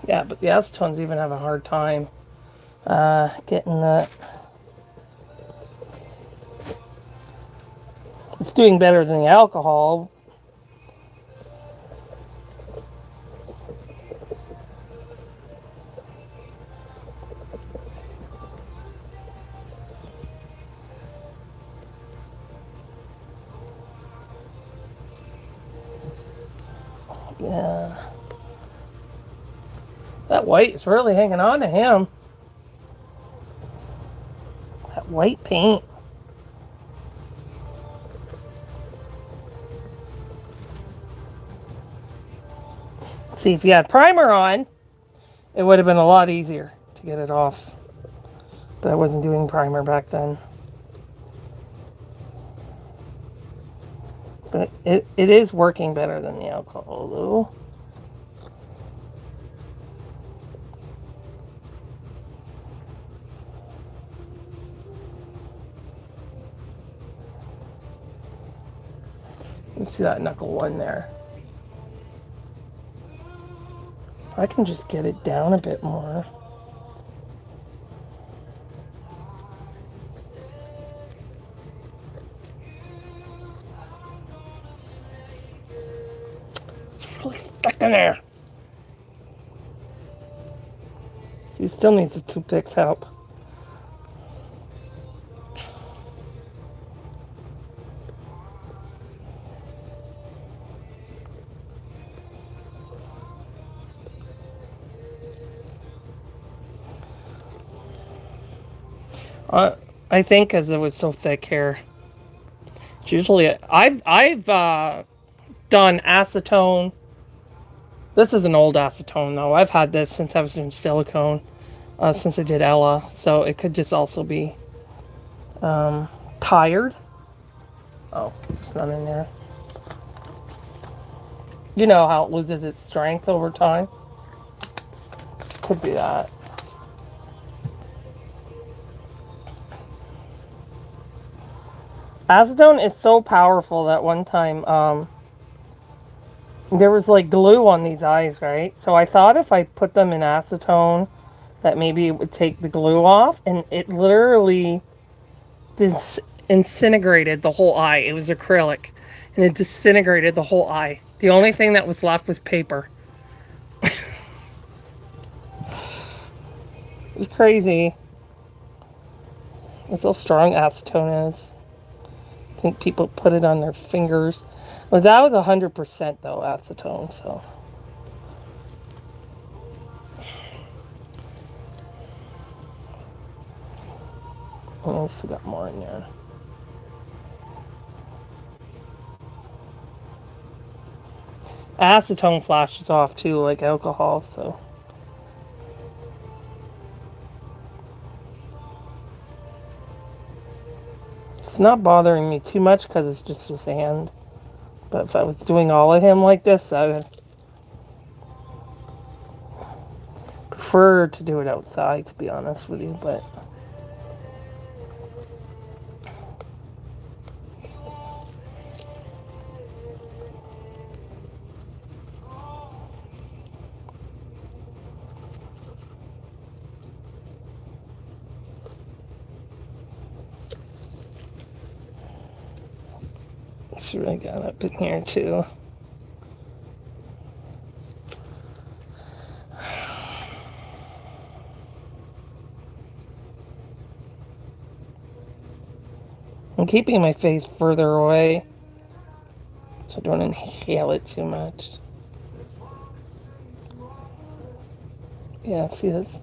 Yeah, but the acetones even have a hard time getting that. It's doing better than the alcohol. Yeah. That white is really hanging on to him. That white paint. See, if you had primer on, it would have been a lot easier to get it off. But I wasn't doing primer back then. But it is working better than the alcohol, though. You see that knuckle one there. I can just get it down a bit more. It's really stuck in there. So he still needs the toothpick's help. I think because it was so thick here. It's usually I've done acetone. This is an old acetone though. I've had this since I was doing silicone, since I did Ella. So it could just also be tired. Oh, it's not in there. You know how it loses its strength over time? Could be that. Acetone is so powerful that one time there was like glue on these eyes, right? So I thought if I put them in acetone that maybe it would take the glue off, and it literally disintegrated the whole eye. It was acrylic and it disintegrated the whole eye. The only thing that was left was paper. It was crazy. That's how strong acetone is. I think people put it on their fingers. Well, that was 100% though, acetone, so. I also got more in there. Acetone flashes off too, like alcohol, so. It's not bothering me too much because it's just his hand. But if I was doing all of him like this, I would prefer to do it outside, to be honest with you, but. Let's see what I got up in here too. I'm keeping my face further away so I don't inhale it too much. Yeah, see this?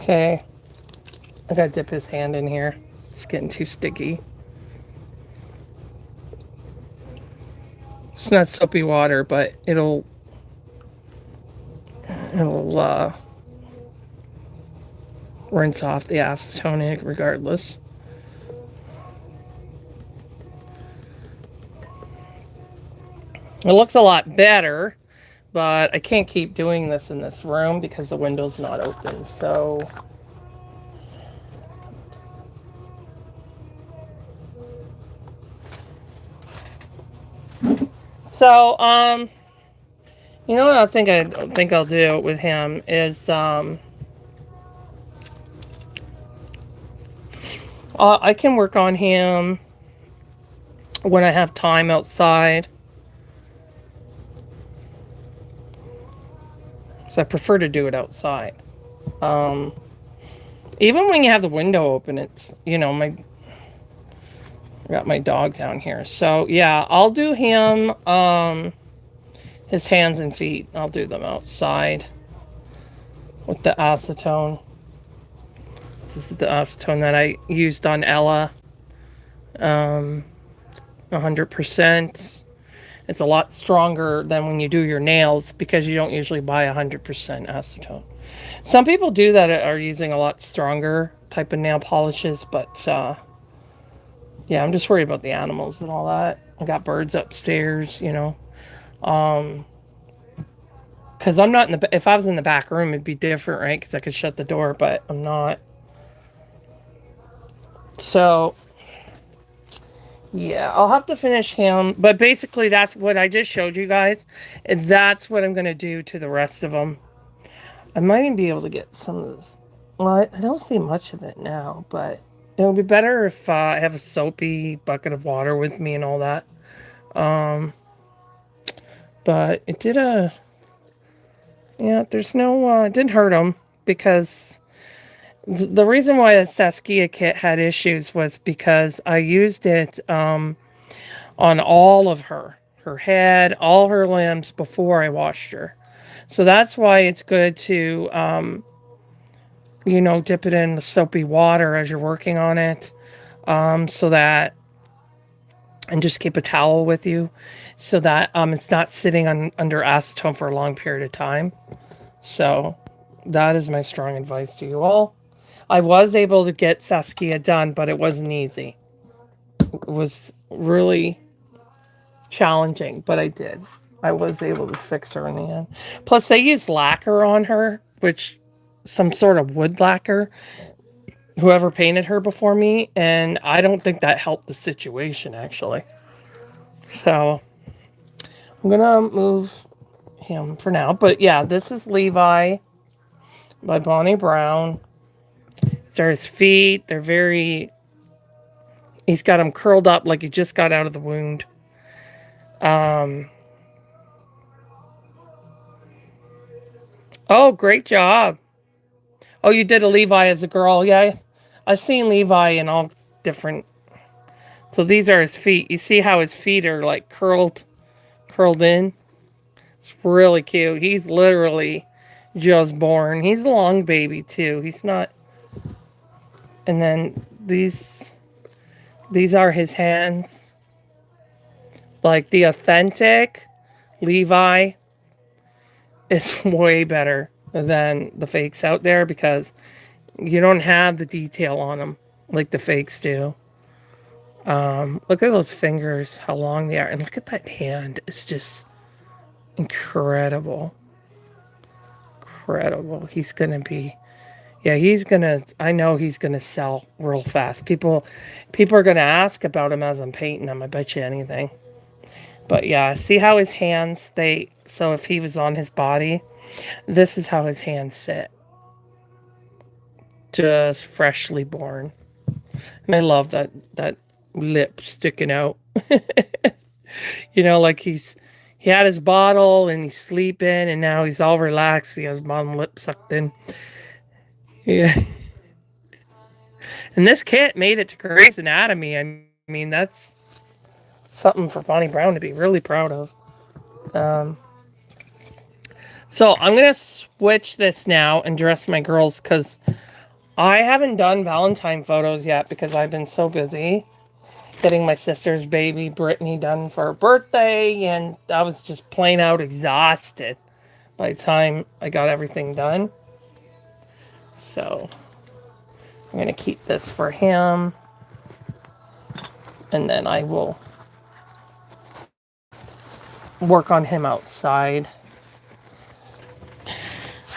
Okay. I gotta dip his hand in here. It's getting too sticky. It's not soapy water, but it'll rinse off the acetone regardless. It looks a lot better, but I can't keep doing this in this room because the window's not open, so. So, you know what I think I'll do with him is, I can work on him when I have time outside. So I prefer to do it outside. Even when you have the window open, it's, you know, I got my dog down here. So yeah, I'll do him, his hands and feet. I'll do them outside with the acetone. This is the acetone that I used on Ella. 100%. It's a lot stronger than when you do your nails because you don't usually buy 100% acetone. Some people do that are using a lot stronger type of nail polishes, but yeah, I'm just worried about the animals and all that. I got birds upstairs, you know. Um, because I'm not in the. If I was in the back room, it'd be different, right? Because I could shut the door, but I'm not. So yeah, I'll have to finish him. But basically, that's what I just showed you guys. And that's what I'm gonna do to the rest of them. I might even be able to get some of this. Well, I don't see much of it now, but it would be better if I have a soapy bucket of water with me and all that. Um, but it did a. Yeah, there's no. It didn't hurt them because the reason why the Saskia kit had issues was because I used it on all of her head, all her limbs before I washed her. So that's why it's good to, you know, dip it in the soapy water as you're working on it, so that, and just keep a towel with you, so that it's not sitting under acetone for a long period of time. So that is my strong advice to you all. I was able to get Saskia done, but it wasn't easy. It was really challenging, but I did. I was able to fix her in the end. Plus, they used lacquer on her, which some sort of wood lacquer, whoever painted her before me, and I don't think that helped the situation, actually. So, I'm gonna move him for now. But yeah, this is Levi by Bonnie Brown. These are his feet. They're very... He's got them curled up like he just got out of the wound. Oh, great job. Oh, you did a Levi as a girl. Yeah, I've seen Levi in all different. So these are his feet. You see how his feet are like curled in? It's really cute. He's literally just born. He's a long baby too. He's not. And then these are his hands. Like the authentic Levi is way better than the fakes out there because you don't have the detail on them like the fakes do. Look at those fingers, how long they are, and look at that hand. It's just incredible. Incredible. He's gonna be, yeah, I know he's gonna sell real fast. People are gonna ask about him as I'm painting him. I bet you anything. But yeah, see how his hands, so if he was on his body, this is how his hands sit. Just freshly born. And I love that lip sticking out. You know, like he had his bottle and he's sleeping and now he's all relaxed. He has his bottom lip sucked in. Yeah. And this kit made it to Grey's Anatomy. I mean, that's something for Bonnie Brown to be really proud of. So I'm going to switch this now and dress my girls because I haven't done Valentine photos yet because I've been so busy getting my sister's baby, Brittany, done for her birthday, and I was just plain out exhausted by the time I got everything done. So I'm going to keep this for him, and then I will work on him outside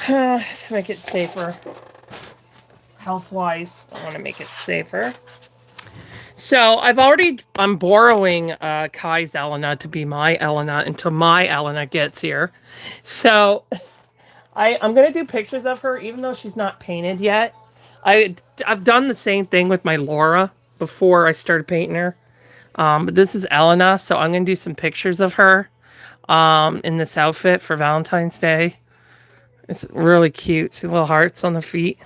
to make it safer. Health-wise, I want to make it safer. So I'm borrowing Kai's Elena to be my Elena until my Elena gets here. So I'm going to do pictures of her even though she's not painted yet. I've done the same thing with my Laura before I started painting her. But this is Elena, so I'm going to do some pictures of her in this outfit for Valentine's Day. It's really cute. See little hearts on the feet.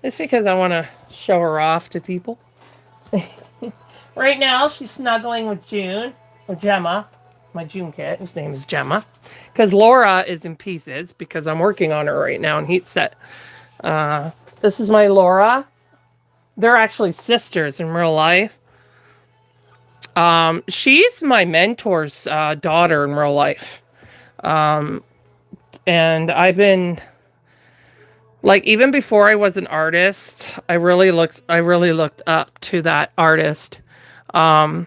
It's because I want to show her off to people. Right now, she's snuggling with Gemma, my June kit, whose name is Gemma. Because Laura is in pieces, because I'm working on her right now in heat set. This is my Laura. They're actually sisters in real life. She's my mentor's daughter in real life. And I've been Like even before I was an artist, I really looked up to that artist. Um,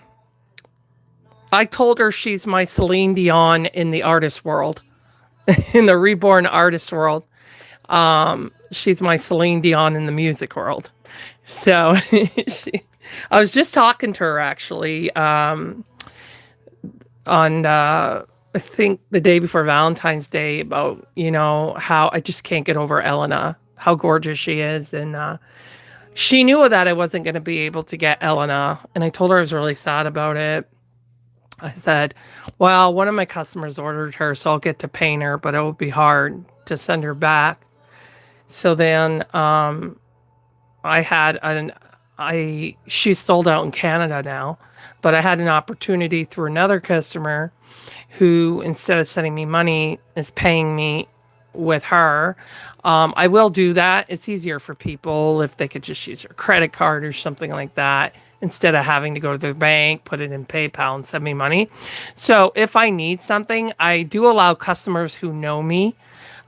I told her she's my Celine Dion in the artist world, in the reborn artist world. She's my Celine Dion in the music world. So I was just talking to her actually on I think the day before Valentine's Day about how I just can't get over Elena, how gorgeous she is, and she knew that I wasn't going to be able to get Elena, and I told her I was really sad about it. I said, well, one of my customers ordered her, so I'll get to paint her, but it will be hard to send her back. So then I had she's sold out in Canada now, but I had an opportunity through another customer who, instead of sending me money, is paying me with her. I will do that. It's easier for people if they could just use their credit card or something like that instead of having to go to their bank, put it in PayPal and send me money. So if I need something, I do allow customers who know me,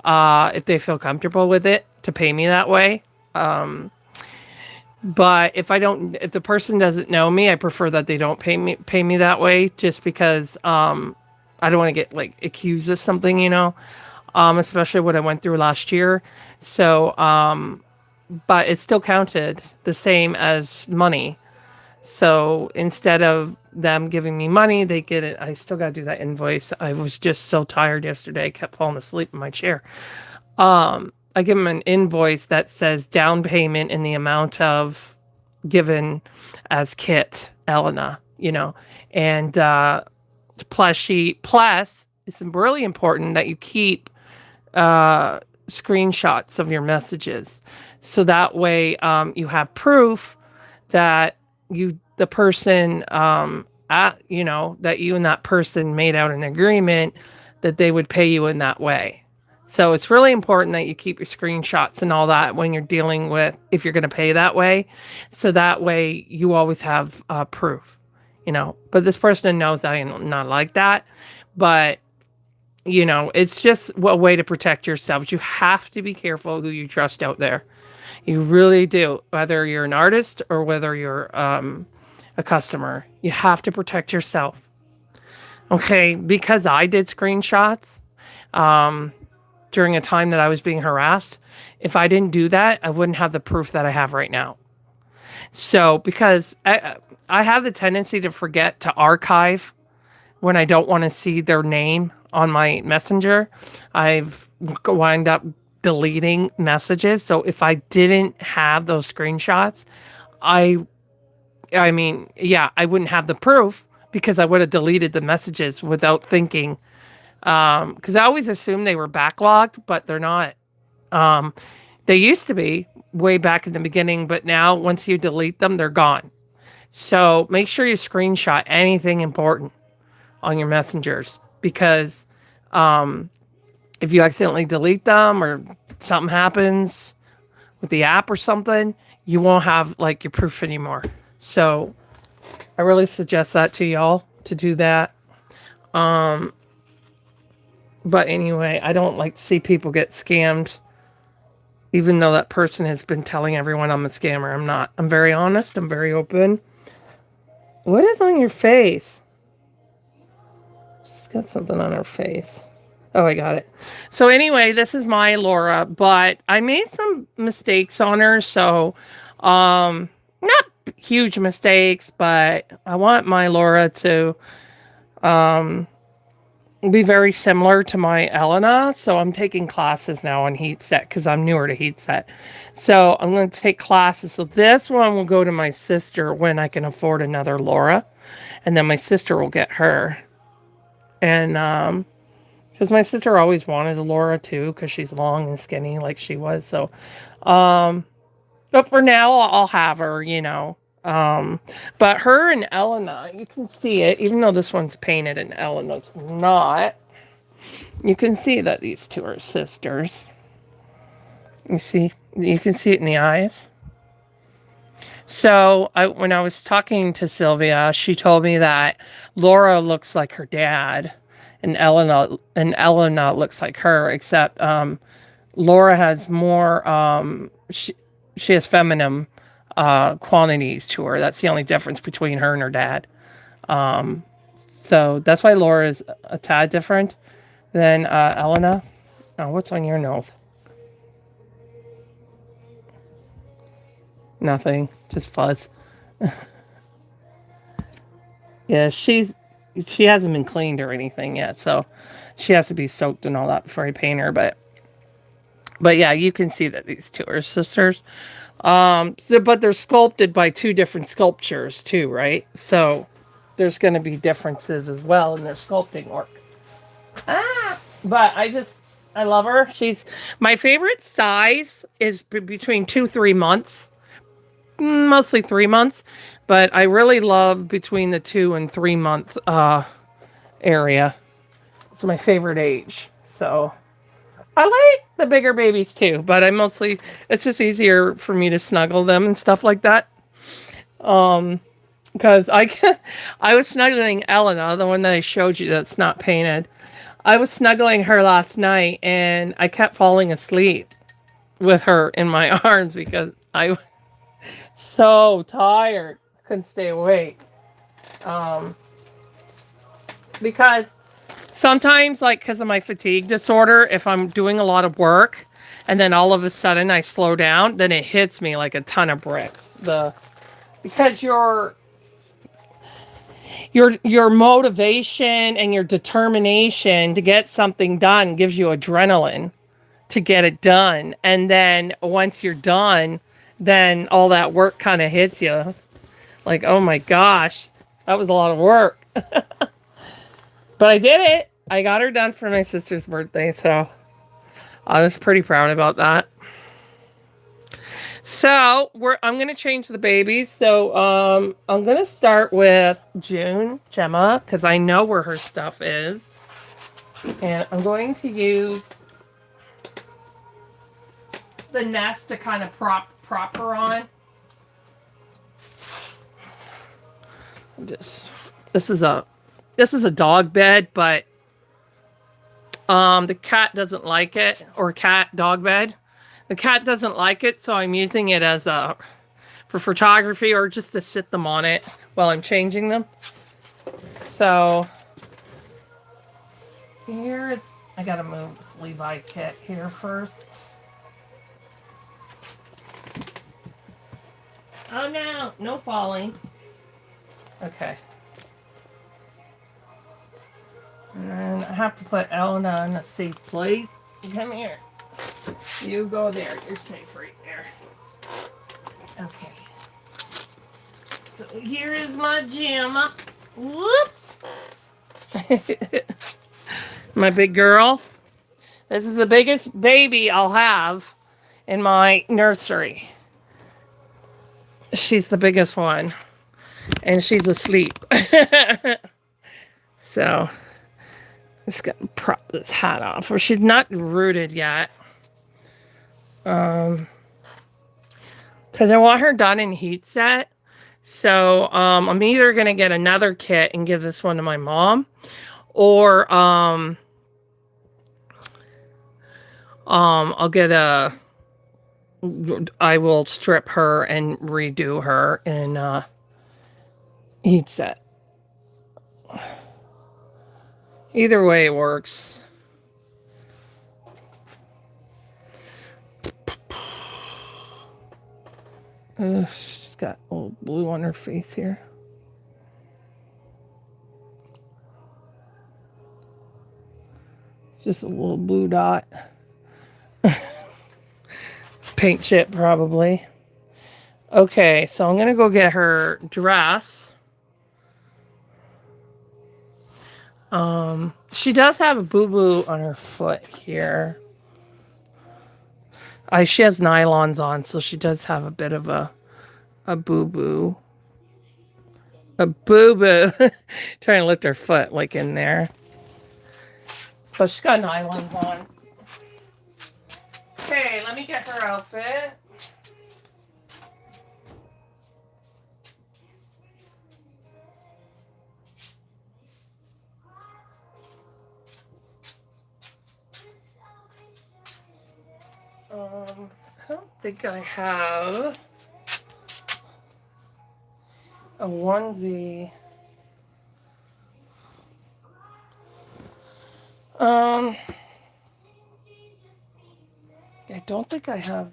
if they feel comfortable with it, to pay me that way. But if the person doesn't know me, I prefer that they don't pay me that way, just because I don't want to get like accused of something, especially what I went through last year. So, but it still counted the same as money. So instead of them giving me money, they get it. I still got to do that invoice. I was just so tired yesterday. I kept falling asleep in my chair. I give them an invoice that says down payment in the amount of given as kit, Elena, and plus it's really important that you keep screenshots of your messages. So that way you have proof that the person, that you and that person made out an agreement that they would pay you in that way. So it's really important that you keep your screenshots and all that when you're dealing with, if you're going to pay that way. So that way you always have proof, but this person knows I am not like that. But, it's just a way to protect yourselves. You have to be careful who you trust out there. You really do. Whether you're an artist or whether you're a customer, you have to protect yourself. Okay. Because I did screenshots, during a time that I was being harassed. If I didn't do that, I wouldn't have the proof that I have right now. So, because I have the tendency to forget to archive when I don't want to see their name on my messenger, I've wind up deleting messages. So if I didn't have those screenshots, I wouldn't have the proof, because I would have deleted the messages without thinking. Because I always assumed they were backlogged, but they're not. They used to be way back in the beginning, but now once you delete them, they're gone. So make sure you screenshot anything important on your messengers, because if you accidentally delete them or something happens with the app or something, you won't have like your proof anymore. So I really suggest that to y'all, to do that. But anyway, I don't like to see people get scammed, even though that person has been telling everyone I'm a scammer. I'm not. I'm very honest. I'm very open. What is on your face? She's got something on her face. Oh, I got it. So anyway, this is my Laura, but I made some mistakes on her. So, not huge mistakes, but I want my Laura to, be very similar to my Elena. So I'm taking classes now on heat set, because I'm newer to heat set. So I'm going to take classes. So this one will go to my sister when I can afford another Laura. And then my sister will get her. And because my sister always wanted a Laura too, because she's long and skinny like she was. So but for now I'll have her, but her and Elena, you can see it, even though this one's painted and Elena's not. You can see that these two are sisters. You can see it in the eyes. So when I was talking to Sylvia, she told me that Laura looks like her dad, and Elena looks like her, except Laura has more, she has feminine qualities to her. That's the only difference between her and her dad. Um, so that's why Laura is a tad different than Elena. Oh, what's on your nose? Nothing, just fuzz. Yeah, she hasn't been cleaned or anything yet, so she has to be soaked and all that before I paint her. But yeah, you can see that these two are sisters. But they're sculpted by two different sculptures too, right? So there's going to be differences as well in their sculpting work. But I love her. She's my favorite size is between 2-3 months, mostly 3 months. But I really love between the 2 and 3 month area. It's my favorite age. So I like the bigger babies too, but it's just easier for me to snuggle them and stuff like that. Because I was snuggling Elena, the one that I showed you that's not painted. I was snuggling her last night and I kept falling asleep with her in my arms because I was so tired. Couldn't stay awake. Because sometimes, like, because of my fatigue disorder, if I'm doing a lot of work and then all of a sudden I slow down, then it hits me like a ton of bricks. Because your motivation and your determination to get something done gives you adrenaline to get it done. And then once you're done, then all that work kind of hits you. Like, oh my gosh, that was a lot of work. But I did it. I got her done for my sister's birthday, so I was pretty proud about that. So I'm gonna change the babies. So I'm gonna start with Gemma, because I know where her stuff is, and I'm going to use the nest to kind of prop her on. This is a dog bed, but the cat doesn't like it, or cat dog bed. The cat doesn't like it, so I'm using it as for photography or just to sit them on it while I'm changing them. So I gotta move this Levi kit here first. Oh no, no falling. Okay. And I have to put Elena in a safe place. Come here. You go there. You're safe right there. Okay. So here is my Gemma. Whoops. My big girl. This is the biggest baby I'll have in my nursery. She's the biggest one. And she's asleep. So, just gotta prop this hat off. Or she's not rooted yet. Because I want her done in heat set. So, I'm either going to get another kit and give this one to my mom. Or, I'll I will strip her and redo her in, heat set. Either way it works. She's got a little blue on her face here. It's just a little blue dot. Paint chip, probably. Okay, so I'm going to go get her dress. She does have a boo-boo on her foot here. She has nylons on, so she does have a bit of a boo-boo. A boo-boo. Trying to lift her foot, like, in there. But she's got nylons on. Okay, let me get her outfit. I don't think I have a onesie. I don't think I have.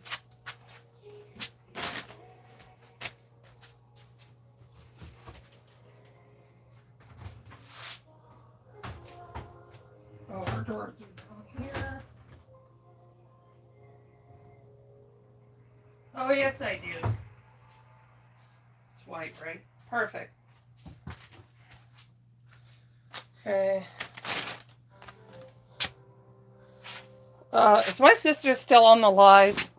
Oh, her drawers are down here. Oh, yes, I do. It's white, right? Perfect. Okay. Is my sister still on the live?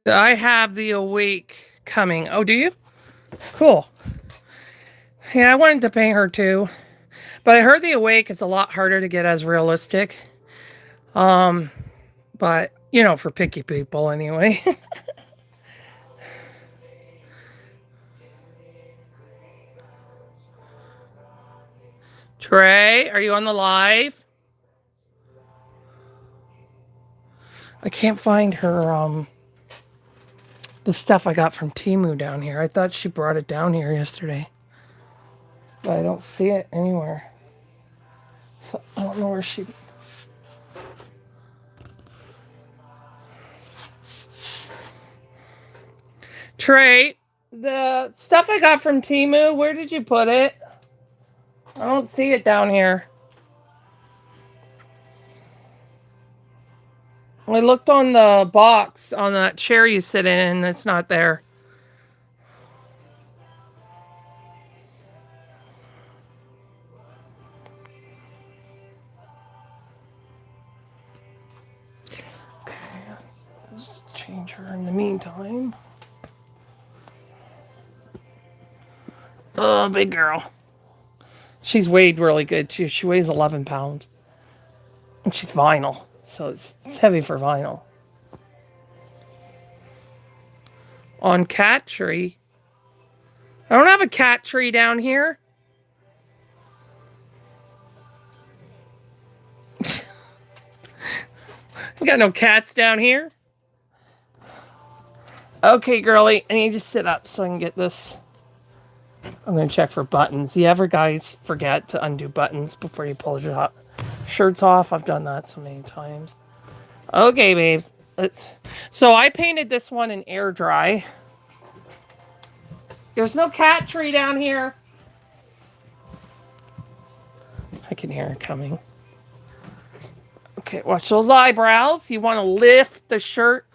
I have the Awake coming. Oh, do you? Cool. Yeah, I wanted to paint her too. But I heard the Awake is a lot harder to get as realistic. But, you know, for picky people anyway. Trey, are you on the live? I can't find her, the stuff I got from Temu down here. I thought she brought it down here yesterday. But I don't see it anywhere. So I don't know where she... Trey, the stuff I got from Temu, where did you put it? I don't see it down here. I looked on the box on that chair you sit in and it's not there. Okay, let's change her in the meantime. Oh, big girl. She's weighed really good too. She weighs 11 pounds. And she's vinyl, so it's heavy for vinyl. On cat tree. I don't have a cat tree down here. I got no cats down here. Okay, girlie, I need you to sit up so I can get this. I'm going to check for buttons. You ever guys forget to undo buttons before you pull your shirts off? I've done that so many times. Okay, babes. So I painted this one in air dry. There's no cat tree down here. I can hear it coming. Okay, watch those eyebrows. You want to lift the shirt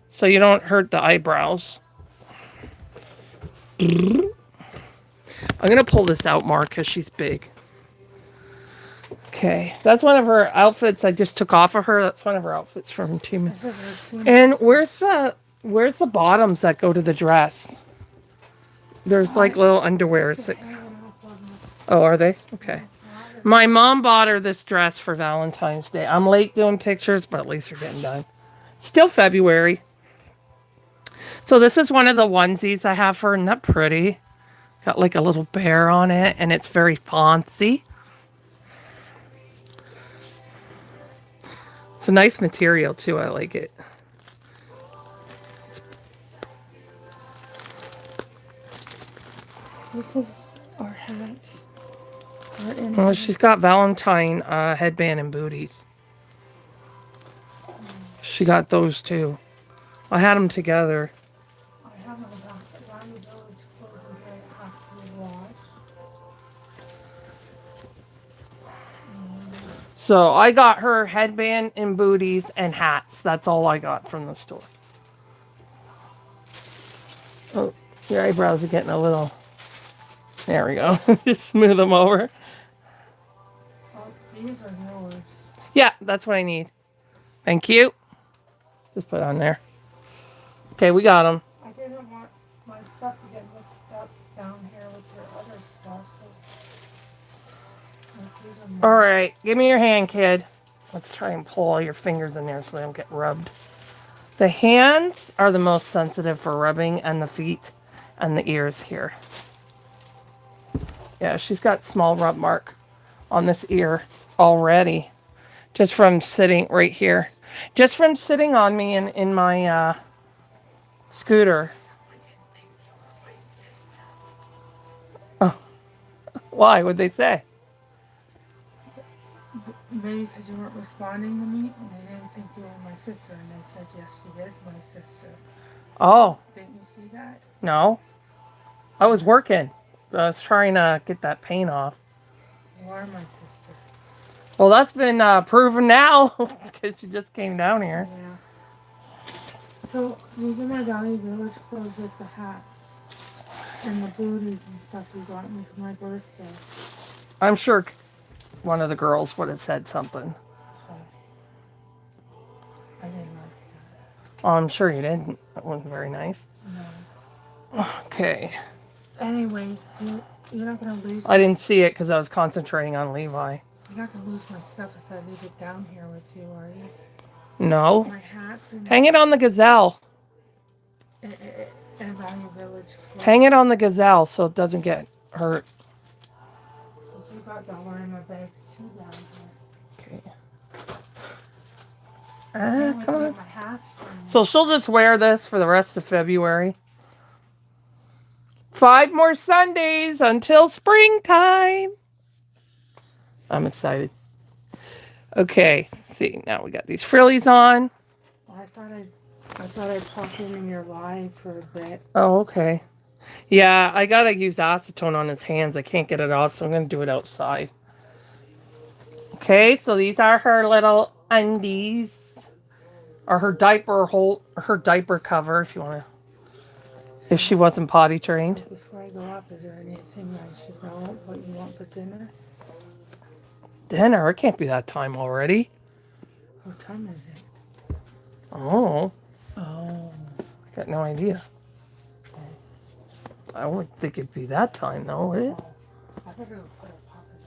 so you don't hurt the eyebrows. I'm going to pull this out more because she's big. Okay, that's one of her outfits I just took off of her. That's one of her outfits from Team. And where's the bottoms that go to the dress? There's like little underwears. Oh, are they? Okay. My mom bought her this dress for Valentine's Day. I'm late doing pictures, but at least they're getting done. Still February. So this is one of the onesies I have for her. Isn't that pretty? Got like a little bear on it, and it's very fancy. It's a nice material, too. I like it. This is our hats. Well, she's got Valentine headband and booties. She got those too. I had them together. I haven't got Valley Village clothes until I have to wash. So I got her headband and booties and hats. That's all I got from the store. Oh, your eyebrows are getting a little... There we go. Just smooth them over. These are yours. Yeah, that's what I need. Thank you. Just put on there. Okay, we got them. I didn't stuff to get mixed up down here with your other stuff. So, like, these are All mine. right, give me your hand, kid. Let's try and pull all your fingers in there so they don't get rubbed. The hands are the most sensitive for rubbing, and the feet and the ears here. Yeah, she's got small rub mark on this ear already. Just from sitting right here. Just from sitting on me in my scooter. Oh, why? What'd they say? Maybe because you weren't responding to me, and they didn't think you were my sister, and they said, yes, she is my sister. Oh. Didn't you see that? No. I was working. So I was trying to get that paint off. You are my sister. Well, that's been proven now because she just came down here. Yeah. So these are my Valley Village clothes with the hats and the booties and stuff you got me for my birthday. I'm sure one of the girls would have said something. So I didn't like that. Oh, I'm sure you didn't. That wasn't very nice. No. Okay. Anyways, you're not gonna lose. I didn't see it because I was concentrating on Levi. You're not gonna lose my stuff if I leave it down here with you, are you? No. My hats and Hang it on the gazelle. and Valley Village clothes. Hang it on the gazelle so it doesn't get hurt. You got dollar in my bags too down here. Okay. Come on. My hats from So she'll just wear this for the rest of February. 5 more Sundays until springtime. I'm excited. Okay, see, now we got these frillies on. Well, I thought I'd pop in your live for a bit. Oh, okay. Yeah, I gotta use acetone on his hands. I can't get it off, so I'm gonna do it outside. Okay, so these are her little undies. Or her diaper cover, if you wanna. If she wasn't potty trained. So before I go up, is there anything I should know what you want for dinner? Dinner? It can't be that time already. What time is it? Oh, Oh. I got no idea. I wouldn't think it'd be that time though, would it? I better go put a pop in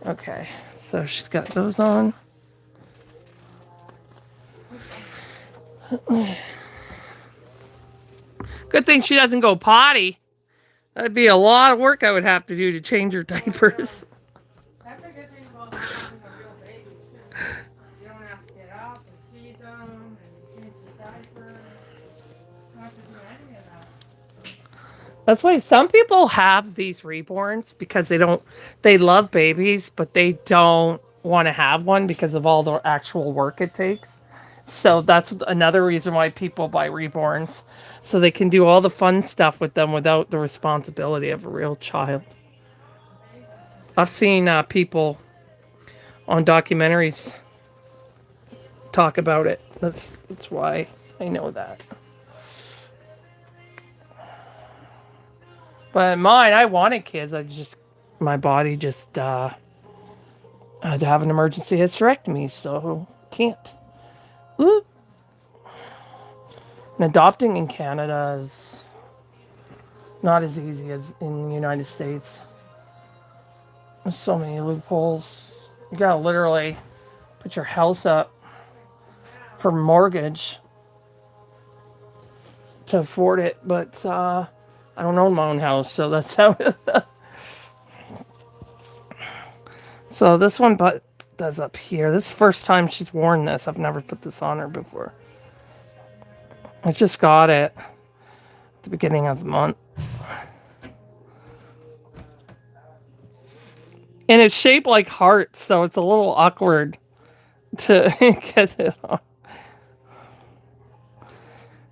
the Okay, so she's got those on. Good thing she doesn't go potty. That'd be a lot of work I would have to do to change her diapers. That's a good thing about having a real baby, too. You don't have to get up and feed them and change the diaper. You don't have to do any of that. That's why some people have these reborns because they love babies, but they don't want to have one because of all the actual work it takes. So that's another reason why people buy reborns, so they can do all the fun stuff with them without the responsibility of a real child. I've seen people on documentaries talk about it. That's why I know that. But mine, I wanted kids. My body just had to have an emergency hysterectomy, so can't. Ooh. And adopting in Canada is not as easy as in the United States. There's so many loopholes. You gotta literally put your house up for mortgage to afford it, but I don't own my own house, so that's how. So this one does up here. This is the first time she's worn this. I've never put this on her before. I just got it at the beginning of the month. And it's shaped like hearts, so it's a little awkward to get it on.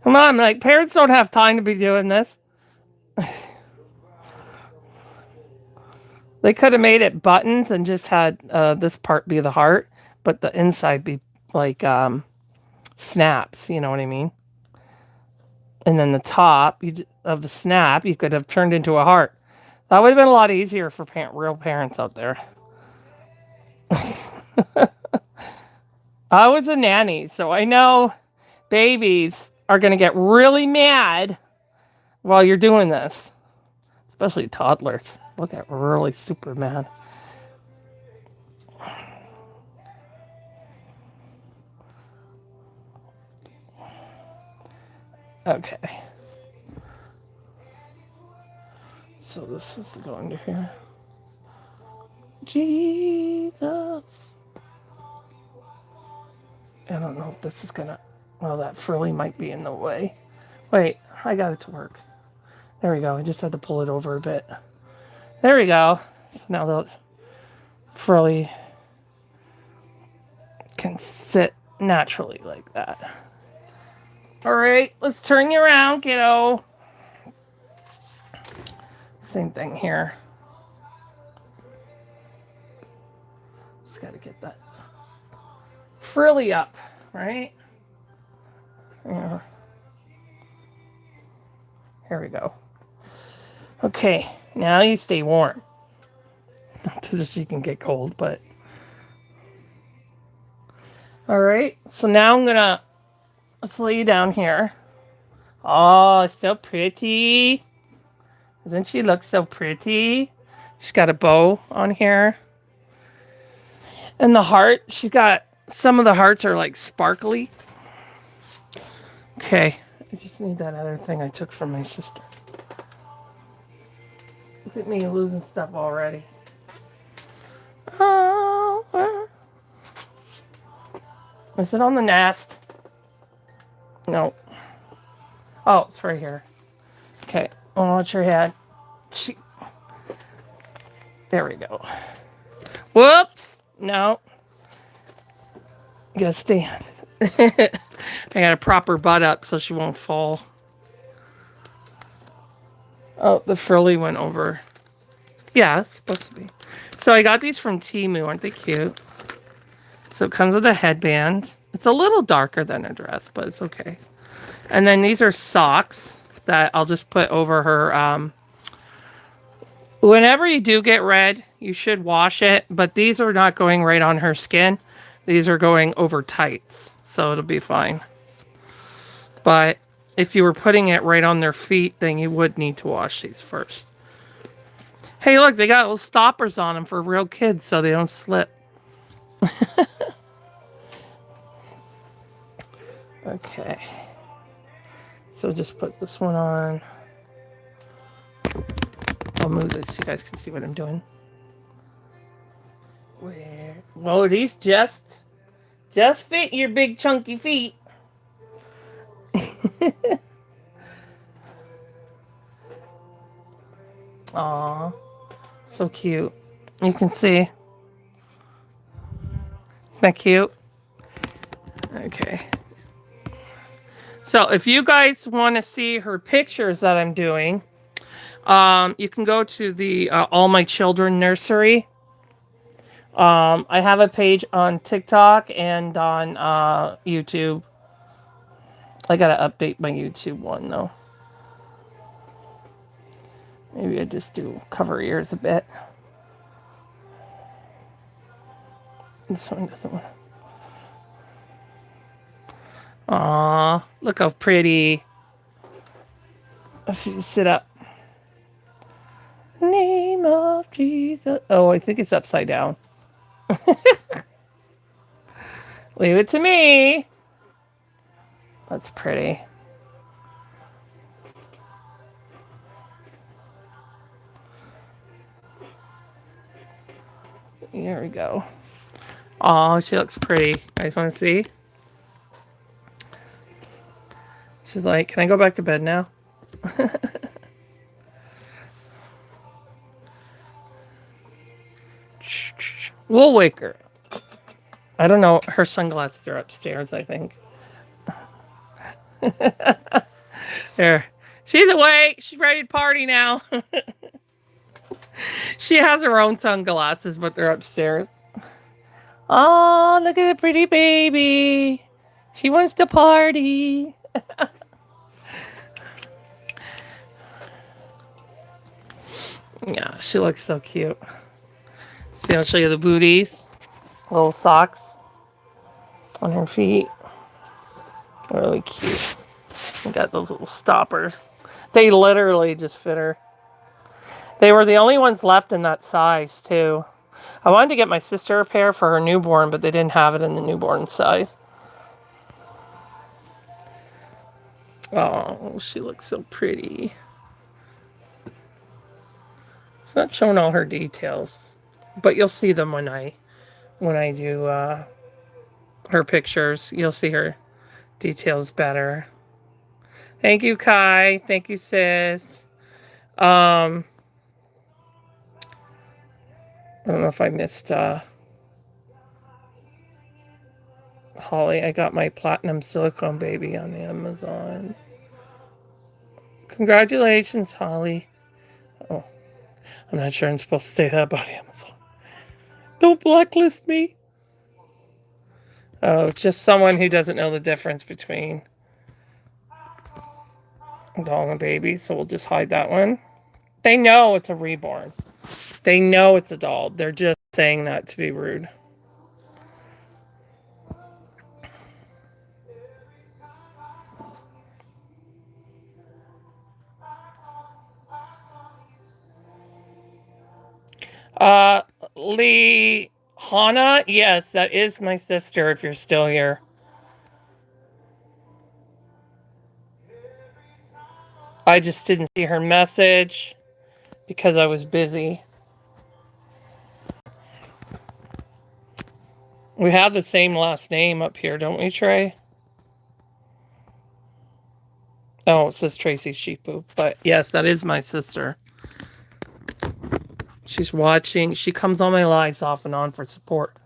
Come on, like, parents don't have time to be doing this. They could have made it buttons and just had this part be the heart, but the inside be like snaps, you know what I mean? And then the top of the snap, you could have turned into a heart. That would have been a lot easier for real parents out there. I was a nanny, so I know babies are going to get really mad while you're doing this, especially toddlers. Look at really Superman. Okay. So this is going to here. Jesus. I don't know if this is gonna. Well, that frilly might be in the way. Wait, I got it to work. There we go. I just had to pull it over a bit. There we go. So now the frilly can sit naturally like that. All right, let's turn you around, kiddo. Same thing here. Just got to get that frilly up, right? Yeah. Here we go. Okay, now you stay warm. Not that she can get cold, but. All right, so now I'm gonna lay you down here. Oh, so pretty. Doesn't she look so pretty? She's got a bow on here. And the heart, she's got, some of the hearts are like sparkly. Okay, I just need that other thing I took from my sister. Look at me losing stuff already. Oh, is it on the nest? No. Oh, it's right here. Okay, watch your head. There we go. Whoops. No. You gotta stand. I gotta prop her butt up so she won't fall. Oh, the frilly went over. Yeah, it's supposed to be. So I got these from Temu. Aren't they cute? So it comes with a headband. It's a little darker than a dress, but it's okay. And then these are socks that I'll just put over her. Whenever you do get red, you should wash it. But these are not going right on her skin. These are going over tights. So it'll be fine. But if you were putting it right on their feet, then you would need to wash these first. Hey, look, they got little stoppers on them for real kids so they don't slip. Okay. So just put this one on. I'll move this so you guys can see what I'm doing. Where? Well, these just fit your big chunky feet. Aw, so cute. You can see. Isn't that cute? Okay. So if you guys want to see her pictures that I'm doing, you can go to the All My Children Nursery. I have a page on TikTok and on YouTube. I gotta update my YouTube one though. Maybe I just do cover ears a bit. This one doesn't want to. Aw, look how pretty. Let's see, sit up. Name of Jesus. Oh, I think it's upside down. Leave it to me. That's pretty. There we go. Oh, she looks pretty. You guys want to see? She's like, can I go back to bed now? We'll wake her. I don't know. Her sunglasses are upstairs, I think. There. She's awake. She's ready to party now. She has her own sunglasses, but they're upstairs. Oh, look at the pretty baby. She wants to party. Yeah, she looks so cute. See, I'll show you the booties. Little socks on her feet. Really cute. We got those little stoppers. They literally just fit her. They were the only ones left in that size, too. I wanted to get my sister a pair for her newborn, but they didn't have it in the newborn size. Oh, she looks so pretty. It's not showing all her details, but you'll see them when I do her pictures. You'll see her details better. Thank you, Kai. Thank you, sis. I don't know if I missed Holly. I got my platinum silicone baby on Amazon. Congratulations, Holly. Oh, I'm not sure I'm supposed to say that about Amazon. Don't blacklist me. Oh, just someone who doesn't know the difference between a doll and a baby, so we'll just hide that one. They know it's a reborn. They know it's a doll. They're just saying that to be rude. Lee Hana, yes, that is my sister if you're still here. I just didn't see her message because I was busy. We have the same last name up here, don't we, Trey? Oh, it says Tracy Sheepu, but yes, that is my sister. She's watching. She comes on my lives off and on for support.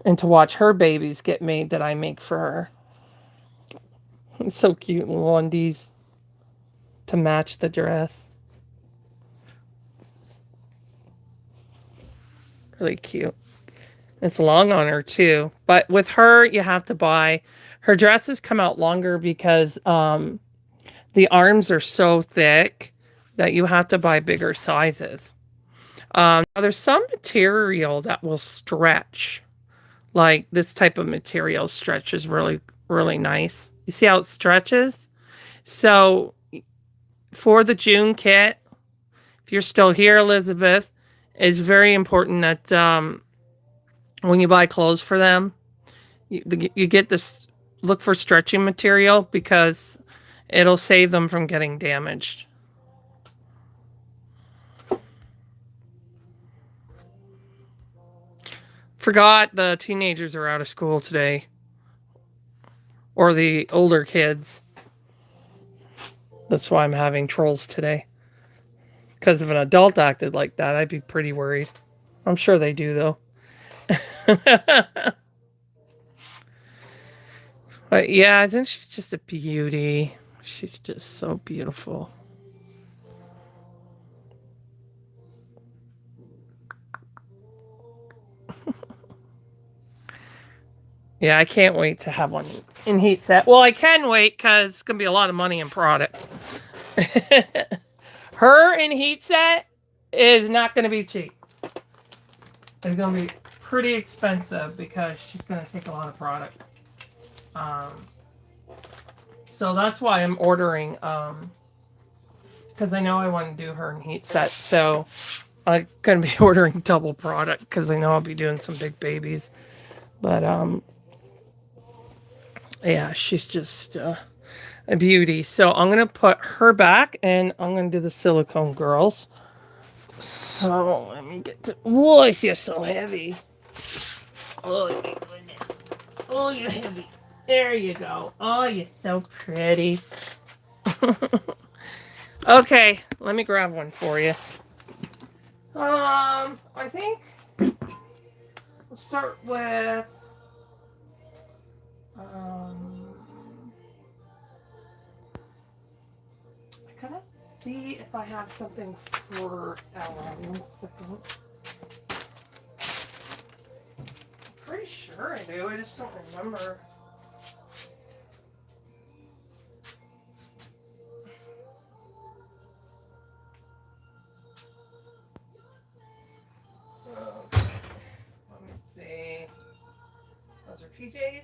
And to watch her babies get made that I make for her. It's so cute, little undies to match the dress. Really cute. It's long on her too. But with her, you have to buy. Her dresses come out longer because the arms are so thick that you have to buy bigger sizes. Now there's some material that will stretch. Like this type of material stretches really, really nice. You see how it stretches? So for the June kit, if you're still here, Elizabeth, it's very important that when you buy clothes for them, you get this, look for stretching material because it'll save them from getting damaged. Forgot the teenagers are out of school today. Or the older kids. That's why I'm having trolls today. Because if an adult acted like that, I'd be pretty worried. I'm sure they do, though. But yeah, I think she's just a beauty. She's just so beautiful. Yeah, I can't wait to have one in heat set. Well, I can wait because it's going to be a lot of money in product. Her in heat set is not going to be cheap. It's going to be pretty expensive because she's going to take a lot of product. So that's why I'm ordering, because I know I want to do her in heat set. So I'm going to be ordering double product because I know I'll be doing some big babies. But yeah, she's just a beauty. So I'm going to put her back and I'm going to do the silicone girls. So let me get to... Voice, you're so heavy. Oh, my goodness. Oh, you're heavy. There you go. Oh, you're so pretty. Okay, let me grab one for you. I think we'll start with... I gotta see if I have something for Ellen. 1 second. I'm pretty sure I do. I just don't remember. Okay. Let me see. Those are PJs.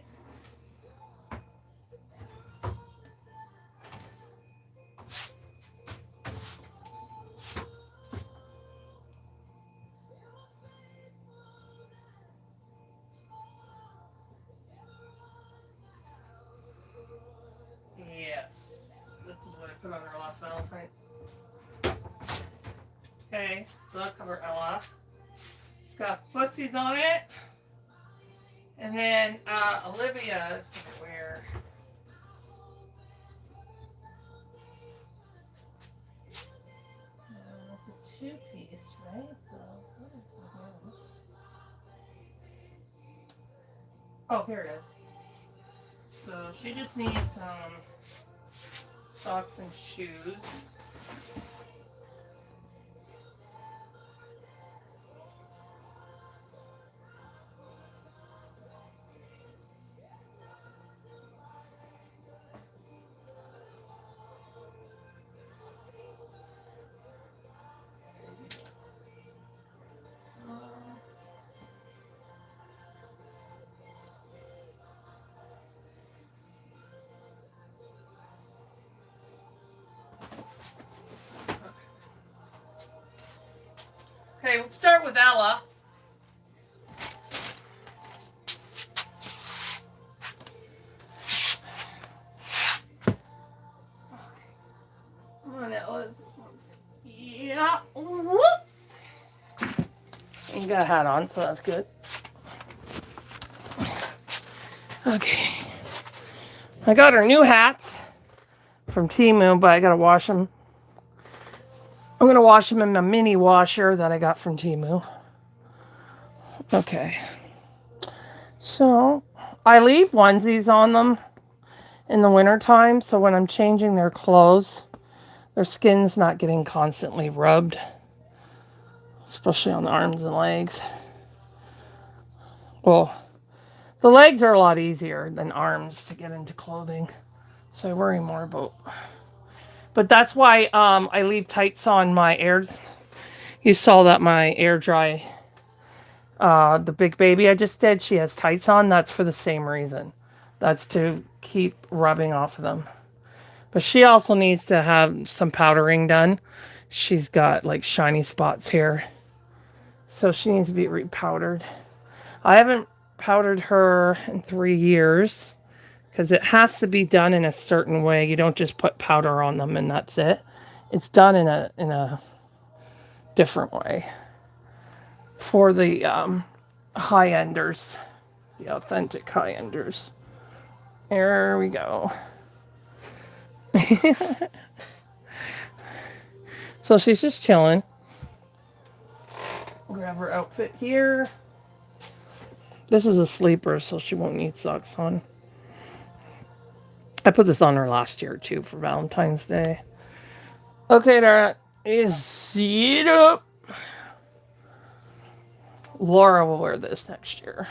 Okay, so that'll cover Ella. It's got footsies on it. And then Olivia is going to wear it's a two-piece, right? So oh, here it is. So she just needs socks and shoes. Okay, we'll start with Ella. Come on, Ella's. Yeah. Whoops. You got a hat on, so that's good. Okay. I got her new hats from Temu, but I gotta wash them. I'm gonna wash them in my mini washer that I got from Temu. Okay. So I leave onesies on them in the wintertime, so when I'm changing their clothes, their skin's not getting constantly rubbed, especially on the arms and legs. Well, the legs are a lot easier than arms to get into clothing, so I worry more about. But that's why I leave tights on my air. You saw that my air dry, the big baby I just did, she has tights on. That's for the same reason. That's to keep rubbing off of them. But she also needs to have some powdering done. She's got like shiny spots here. So she needs to be repowdered. I haven't powdered her in 3 years because it has to be done in a certain way. You don't just put powder on them and that's it. It's done in a different way for the high-enders, the authentic high-enders. There we go. So she's just chilling. Grab her outfit here. This is a sleeper, so she won't need socks on. I put this on her last year too for Valentine's Day. Okay, that is seat up. Laura will wear this next year.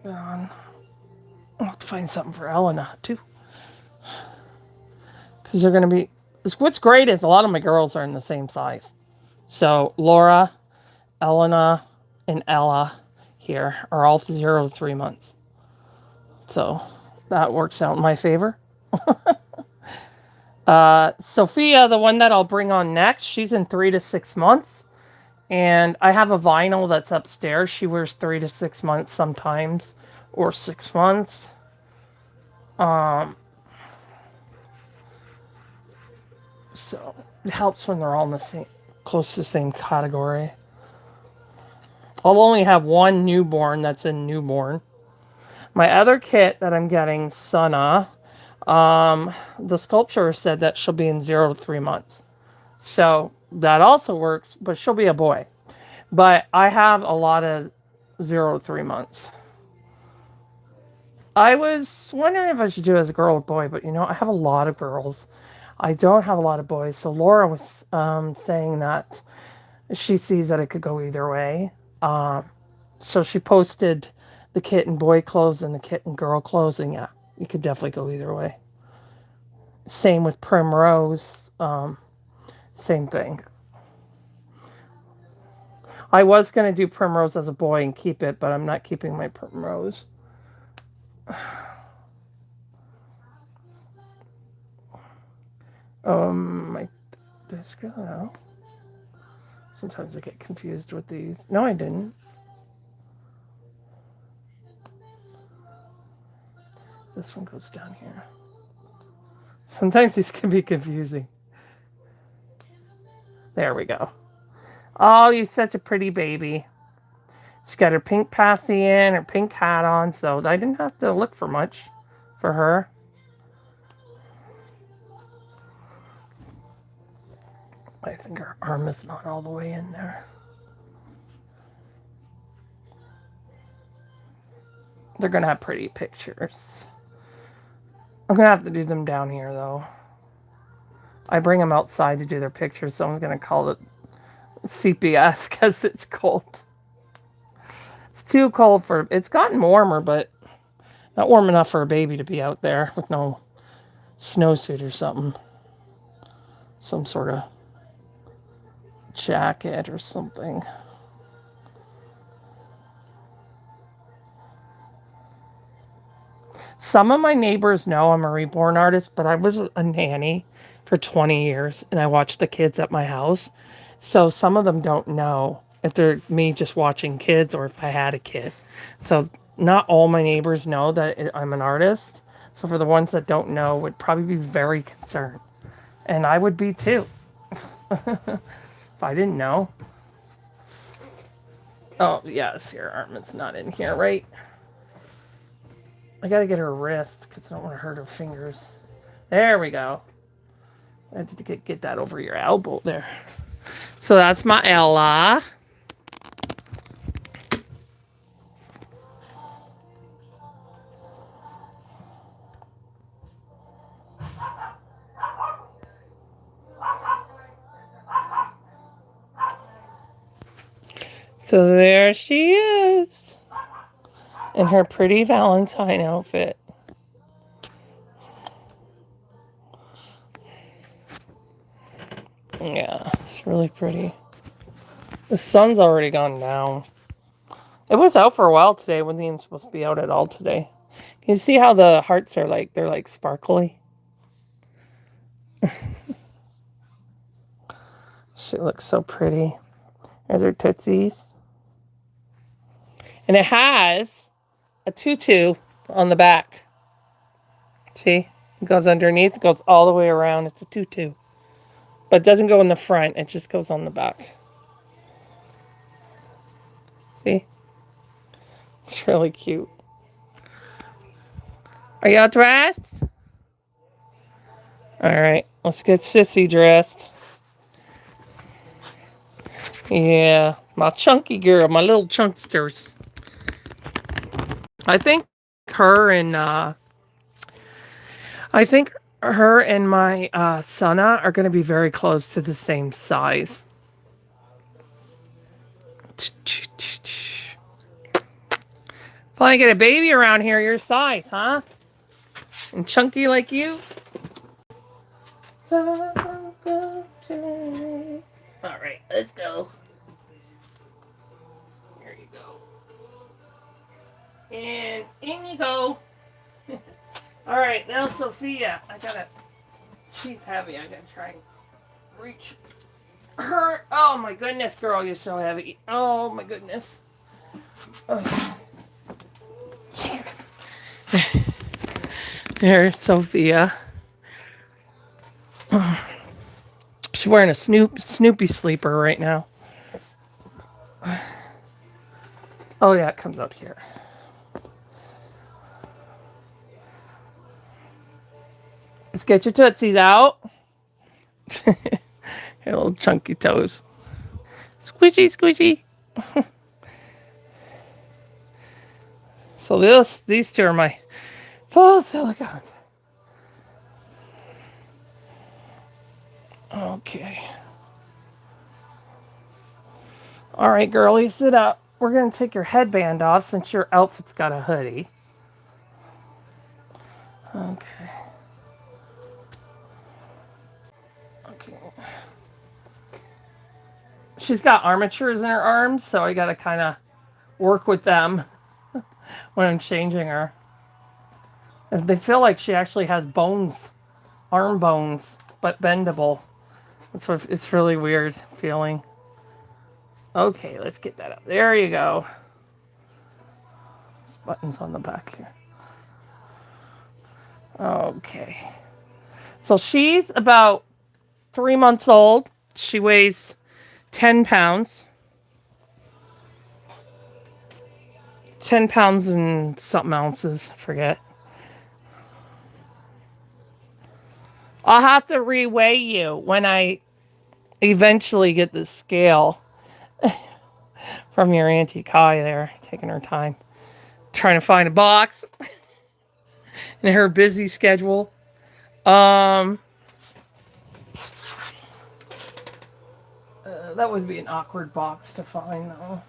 I'll have to find something for Elena too. Because they're going to be. What's great is a lot of my girls are in the same size. So Laura, Elena, and Ella here are all 0 to 3 months. So that works out in my favor. Sophia, the one that I'll bring on next, she's in 3 to 6 months. And I have a vinyl that's upstairs. She wears 3 to 6 months sometimes, or 6 months. So it helps when they're all in the same, close to the same category. I'll only have one newborn that's in newborn. My other kit that I'm getting, Sana, the sculptor said that she'll be in 0 to 3 months. So that also works, but she'll be a boy. But I have a lot of 0 to 3 months. I was wondering if I should do it as a girl or boy, but you know, I have a lot of girls. I don't have a lot of boys. So Laura was saying that she sees that it could go either way. So she posted the kit in boy clothes and the kit in girl clothes, and yeah, you could definitely go either way. Same with Primrose. Same thing. I was going to do Primrose as a boy and keep it, but I'm not keeping my Primrose. Did I screw that out? Sometimes I get confused with these. No, I didn't. This one goes down here. Sometimes these can be confusing. There we go. Oh, you're such a pretty baby. She's got her pink passy in, her pink hat on, so I didn't have to look for much for her. I think her arm is not all the way in there. They're going to have pretty pictures. I'm going to have to do them down here, though. I bring them outside to do their pictures, so I'm going to call it CPS because it's cold. It's too cold for... It's gotten warmer, but not warm enough for a baby to be out there with no snowsuit or something. Some sort of jacket or something. Some of my neighbors know I'm a reborn artist, but I was a nanny for 20 years and I watched the kids at my house. So some of them don't know if they're me just watching kids or if I had a kid. So not all my neighbors know that I'm an artist. So for the ones that don't know, would probably be very concerned. And I would be too. If I didn't know. Oh, yes, your arm is not in here, right? I gotta get her wrist because I don't want to hurt her fingers. There we go. I had to get that over your elbow there. So that's my Ella. So there she is in her pretty Valentine outfit. Yeah, it's really pretty. The sun's already gone down. It was out for a while today. It wasn't even supposed to be out at all today. Can you see how the hearts are like, they're like sparkly? She looks so pretty. There's her tootsies. And it has a tutu on the back. See? It goes underneath. It goes all the way around. It's a tutu. But it doesn't go in the front. It just goes on the back. See? It's really cute. Are y'all dressed? All right. Let's get Sissy dressed. Yeah. My chunky girl. My little chunksters. I think her and my Sana are going to be very close to the same size. If I get a baby around here your size, huh? And chunky like you. All right, let's go. There you go. And in you go. All right, now Sophia. She's heavy. I gotta try and reach her. Oh my goodness, girl, you're so heavy. Oh my goodness. Oh. There's Sophia. She's wearing a Snoopy sleeper right now. Oh yeah, it comes out here. Let's get your tootsies out. Your little chunky toes. Squishy, squishy. So these two are my full silicons. Okay. All right, girlie, sit up. We're going to take your headband off since your outfit's got a hoodie. Okay. Okay. She's got armatures in her arms, so I got to kind of work with them when I'm changing her. They feel like she actually has bones, arm bones, but bendable. It's really weird feeling. Okay, let's get that up. There you go. This button's on the back here. Okay. So she's about 3 months old. She weighs 10 pounds. 10 pounds and something ounces. I forget. I'll have to reweigh you when I eventually get the scale from your Auntie Kai there, taking her time. Trying to find a box in her busy schedule. That would be an awkward box to find, though.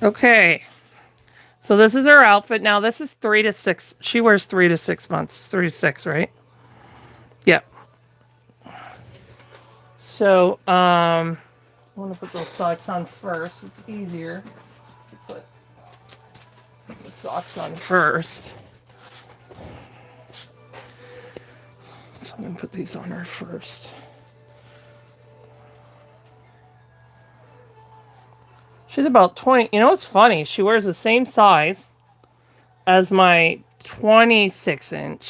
Okay. So this is her outfit. Now, this is 3 to 6. She wears 3 to 6 months. 3 to 6, right? Yep. So, I want to put those socks on first. It's easier to put the socks on first. So I'm going to put these on her first. She's about 20. You know what's funny? She wears the same size as my 26 inch.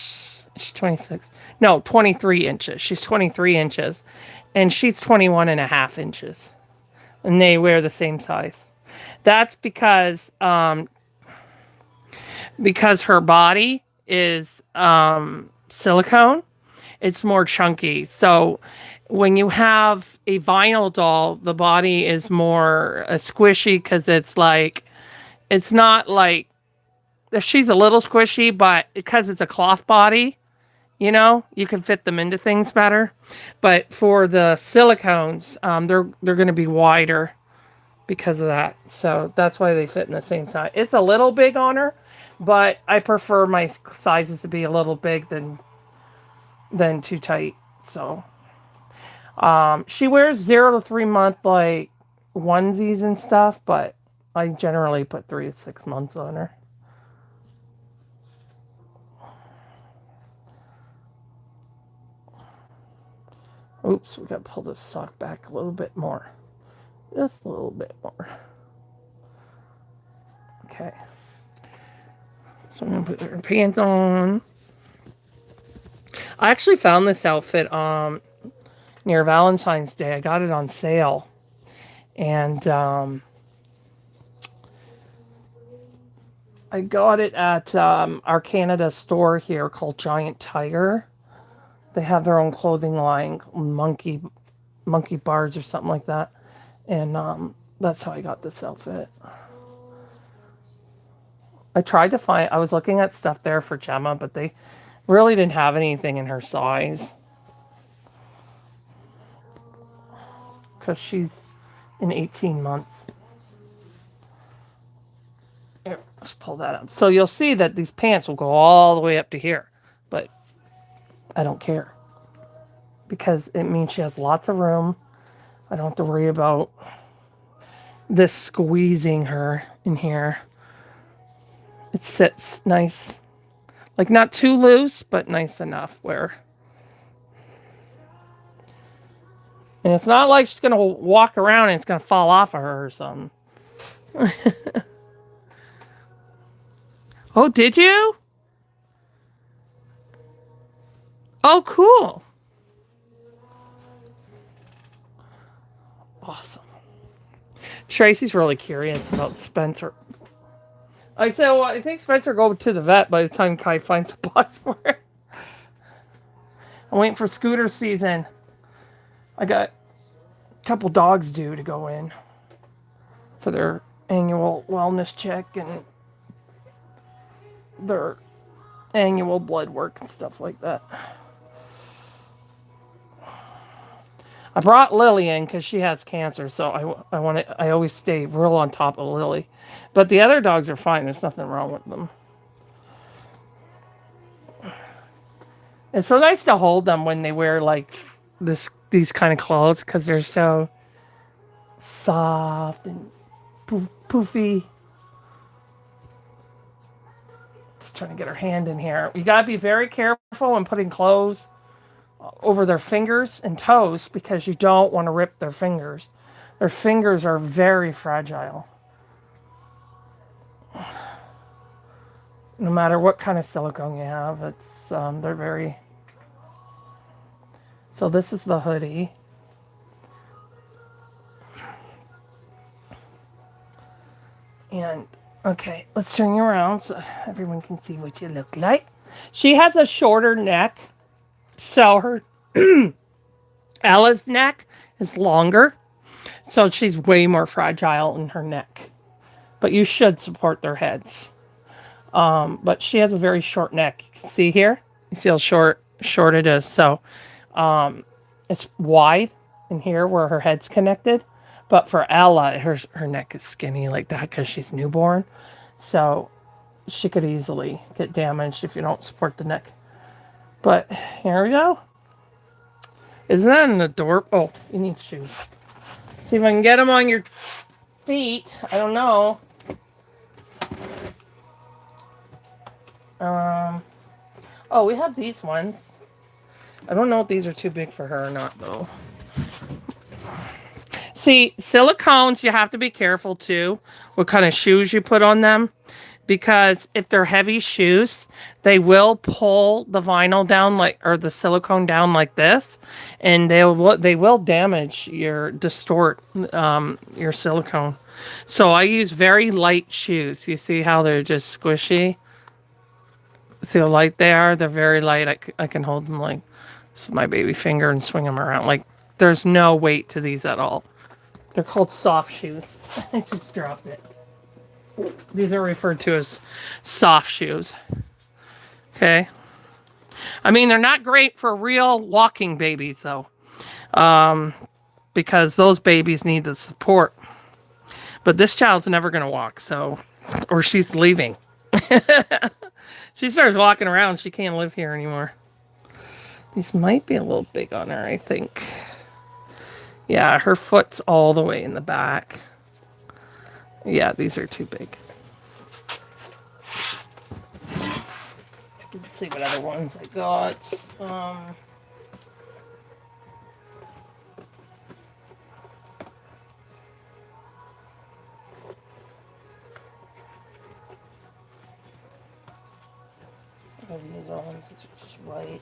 She's 26. No, 23 inches. She's 23 inches. And she's 21 and a half inches. And they wear the same size. That's because her body is silicone. It's more chunky. So when you have a vinyl doll, the body is more squishy because it's not like, she's a little squishy, but because it's a cloth body, you can fit them into things better. But for the silicones, they're going to be wider because of that. So that's why they fit in the same size. It's a little big on her, but I prefer my sizes to be a little big than too tight. So she wears 0 to 3 month onesies and stuff, but I generally put 3 to 6 months on her. Oops, we got to pull this sock back a little bit more. Just a little bit more. Okay. So I'm going to put her pants on. I actually found this outfit near Valentine's Day. I got it on sale. And I got it at our Canada store here called Giant Tiger. They have their own clothing line, monkey bars or something like that. And that's how I got this outfit. I was looking at stuff there for Gemma, but they really didn't have anything in her size. Because she's in 18 months. Here, let's pull that up. So you'll see that these pants will go all the way up to here. But I don't care. Because it means she has lots of room. I don't have to worry about this squeezing her in here. It sits nice. Like not too loose, but nice enough where. And it's not like she's going to walk around and it's going to fall off of her or something. Oh, did you? Oh, cool. Awesome. Tracy's really curious about Spencer. I said, well, I think Spencer will go to the vet by the time Kai finds a box for her. I'm waiting for scooter season. I got a couple dogs due to go in for their annual wellness check and their annual blood work and stuff like that. I brought Lily in because she has cancer, so I always stay real on top of Lily. But the other dogs are fine. There's nothing wrong with them. It's so nice to hold them when they wear these kind of clothes because they're so soft and poofy. Just trying to get her hand in here. You gotta be very careful when putting clothes over their fingers and toes because you don't want to rip their fingers. Their fingers are very fragile. No matter what kind of silicone you have, they're very. So this is the hoodie. And, okay, let's turn you around so everyone can see what you look like. She has a shorter neck. So her Ella's neck is longer. So she's way more fragile in her neck. But you should support their heads. But she has a very short neck. You can see here? You see how short it is. So it's wide in here where her head's connected. But for Ella, her neck is skinny like that because she's newborn. So she could easily get damaged if you don't support the neck. But here we go. Isn't that an adorable? Oh, you need shoes. See if I can get them on your feet. I don't know. Oh, we have these ones. I don't know if these are too big for her or not, though. See, silicones, you have to be careful, too, what kind of shoes you put on them. Because if they're heavy shoes, they will pull the vinyl down or the silicone down like this. And they will damage distort your silicone. So I use very light shoes. You see how they're just squishy? See how light they are? They're very light. I can hold them like this is my baby finger and swing them around. Like there's no weight to these at all. They're called soft shoes. I just dropped it. These are referred to as soft shoes. Okay. I mean, they're not great for real walking babies though. Because those babies need the support. But this child's never going to walk, or she's leaving. She starts walking around. She can't live here anymore. These might be a little big on her, I think. Yeah, her foot's all the way in the back. Yeah, these are too big. Let's see what other ones I got. These are ones that are just white.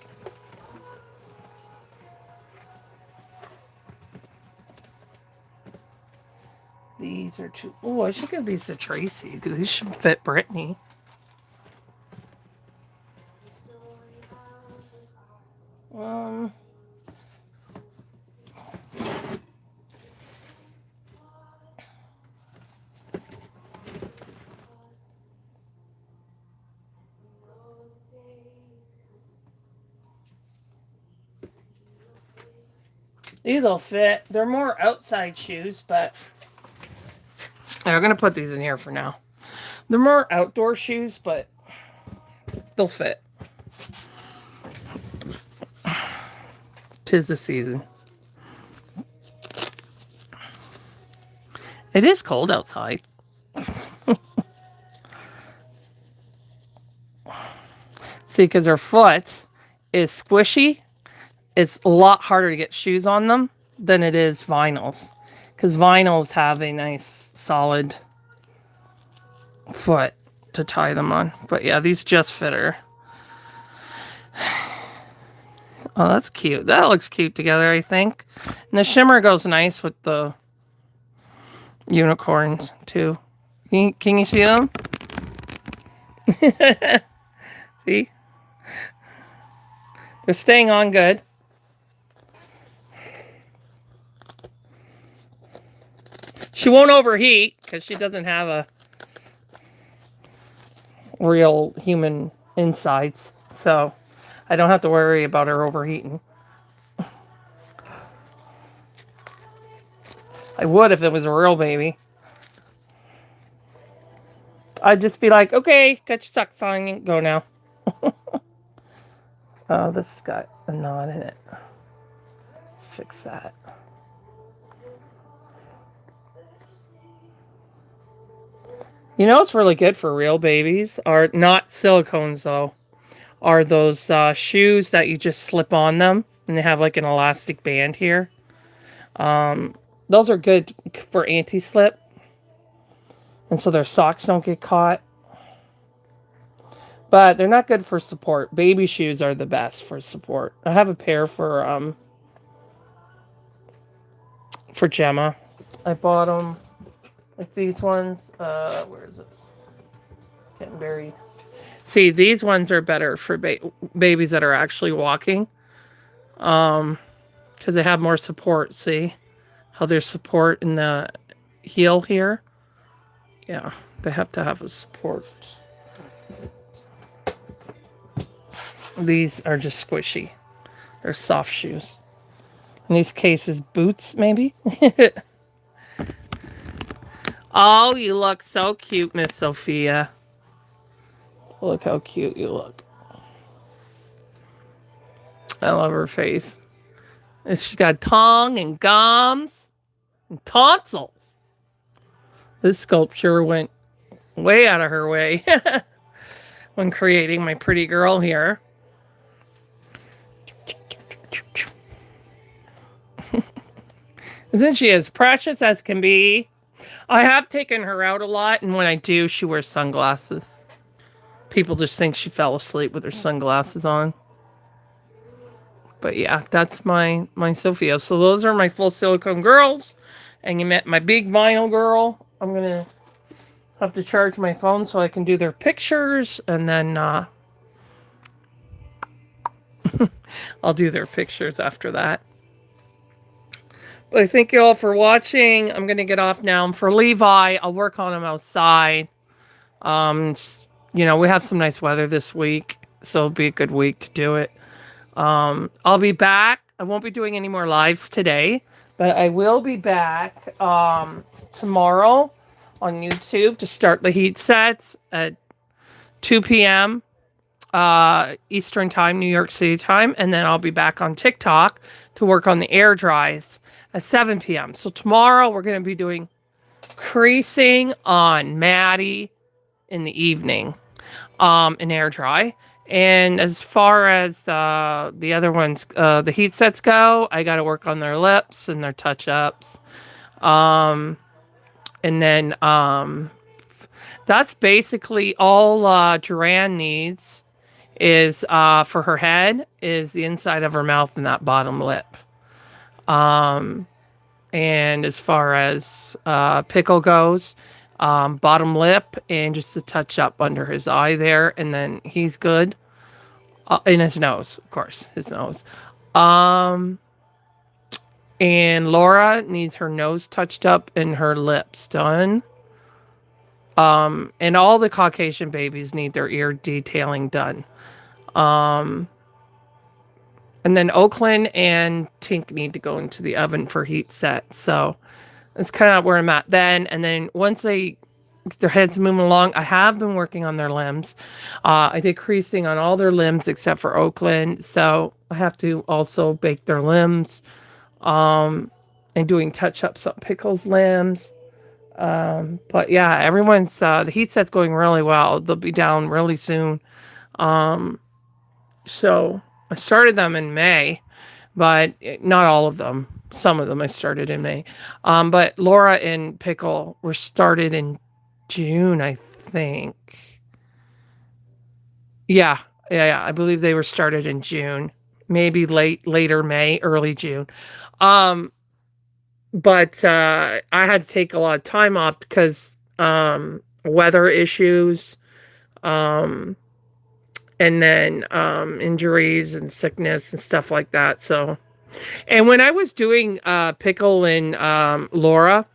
These are too... Oh, I should give these to Tracy. These should fit Brittany. These will fit. They're more outside shoes, but I'm going to put these in here for now. They're more outdoor shoes, but they'll fit. 'Tis the season. It is cold outside. See, because her foot is squishy. It's a lot harder to get shoes on them than it is vinyls. Because vinyls have a nice, solid foot to tie them on. But yeah, these just fit her. Oh, that's cute. That looks cute together, I think. And the shimmer goes nice with the unicorns, too. Can you see them? See? They're staying on good. She won't overheat because she doesn't have a real human insides. So I don't have to worry about her overheating. I would if it was a real baby. I'd just be like, okay, get your socks on and go now. Oh, this has got a knot in it. Let's fix that. You know what's really good for real babies? Are not silicones, though. Are those shoes that you just slip on them. And they have like an elastic band here. Those are good for anti-slip. And so their socks don't get caught. But they're not good for support. Baby shoes are the best for support. I have a pair for Gemma. I bought them Like these ones. Where is it? Getting buried. See, these ones are better for babies that are actually walking. Because they have more support. See how there's support in the heel here? Yeah, they have to have a support. These are just squishy. They're soft shoes. In these cases, boots, maybe? Oh, you look so cute, Miss Sophia. Look how cute you look. I love her face. And she's got tongue and gums and tonsils. This sculpture went way out of her way when creating my pretty girl here. Isn't she as precious as can be? I have taken her out a lot, and when I do, she wears sunglasses. People just think she fell asleep with her sunglasses on. But yeah, that's my Sophia. So those are my full silicone girls. And you met my big vinyl girl. I'm going to have to charge my phone so I can do their pictures. And then I'll do their pictures after that. But I thank you all for watching. I'm going to get off now. And for Levi, I'll work on him outside. You know, we have some nice weather this week. So it'll be a good week to do it. I'll be back. I won't be doing any more lives today, but I will be back tomorrow on YouTube to start the heat sets at 2 p.m. Eastern time, New York City time, and then I'll be back on TikTok to work on the air dries at 7 p.m. So tomorrow we're going to be doing creasing on Maddie in the evening in air dry. And as far as the other ones, the heat sets go, I got to work on their lips and their touch-ups. And then that's basically all Duran needs is for her head is the inside of her mouth and that bottom lip. And as far as Pickle goes, bottom lip and just a touch up under his eye there, and then he's good. In his nose, of course, his nose. And Laura needs her nose touched up and her lips done. And all the Caucasian babies need their ear detailing done. And then Oakland and Tink need to go into the oven for heat set. So that's kind of where I'm at then. And then once their heads moving along, I have been working on their limbs. I did creasing on all their limbs except for Oakland. So I have to also bake their limbs. And doing touch-ups on Pickle's limbs. But yeah, everyone's, the heat set's going really well. They'll be down really soon. So I started them in May, but not all of them. Some of them I started in May. But Laura and Pickle were started in June, I think. Yeah. I believe they were started in June. Maybe later May, early June. But I had to take a lot of time off because weather issues, and then injuries and sickness and stuff like that. So, and when I was doing Pickle and Laura,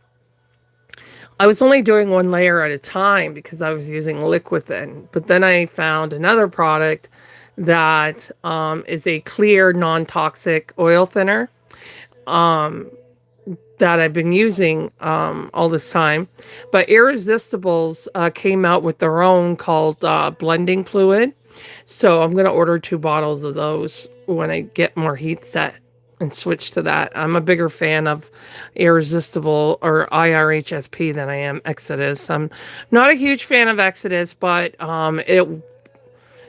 I was only doing one layer at a time because I was using Liquithin. But then I found another product that is a clear, non-toxic oil thinner. That I've been using all this time. But Irresistibles came out with their own called blending fluid. So I'm going to order 2 bottles of those when I get more heat set and switch to that. I'm a bigger fan of Irresistible or IRHSP than I am Exodus. I'm not a huge fan of Exodus, but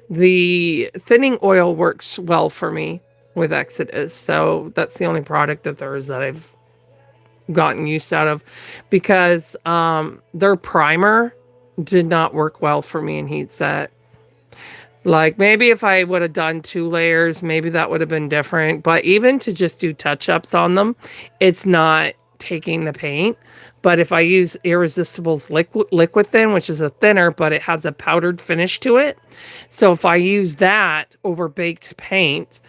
the thinning oil works well for me with Exodus. So that's the only product that there is that I've gotten used out of, because their primer did not work well for me in heat set. Like maybe if I would have done 2 layers, maybe that would have been different. But even to just do touch-ups on them, it's not taking the paint. But if I use Irresistible's liquid thin, which is a thinner, but it has a powdered finish to it. So if I use that over baked paint,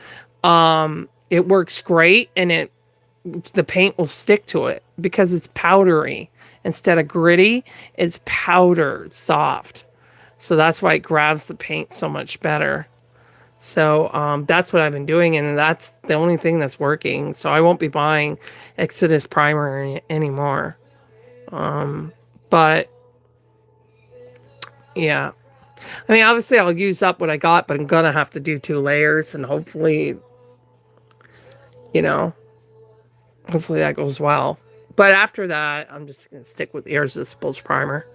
it works great, and the paint will stick to it because it's powdery instead of gritty. It's powdered soft. So that's why it grabs the paint so much better. So that's what I've been doing, and that's the only thing that's working. So I won't be buying Exodus primer anymore. But yeah, I mean, obviously I'll use up what I got, but I'm gonna have to do 2 layers, and hopefully, you know, hopefully that goes well. But after that, I'm just gonna stick with Irresistible's primer.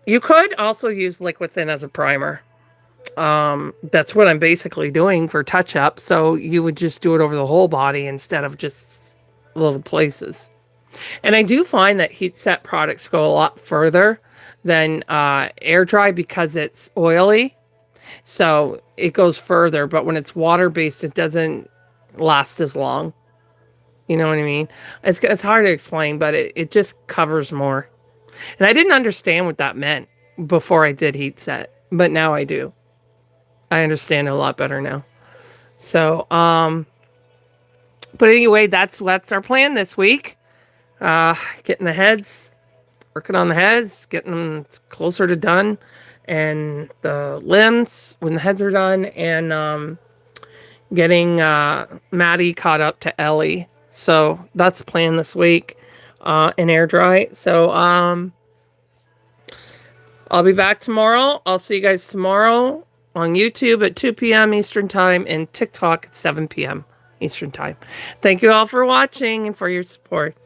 You could also use liquid thin as a primer. That's what I'm basically doing for touch up. So you would just do it over the whole body instead of just little places. And I do find that heat set products go a lot further than air dry because it's oily. So it goes further, but when it's water based, it doesn't last as long. You know what I mean? It's hard to explain, but it just covers more. And I didn't understand what that meant before I did heat set, but now I do. I understand a lot better now. So, but anyway, that's our plan this week. Getting the heads, working on the heads, getting them closer to done, and the limbs when the heads are done, and getting Maddie caught up to Ellie. So that's the plan this week, in air dry. So I'll be back tomorrow. I'll see you guys tomorrow on YouTube at 2 p.m. Eastern Time and TikTok at 7 p.m. Eastern Time. Thank you all for watching and for your support.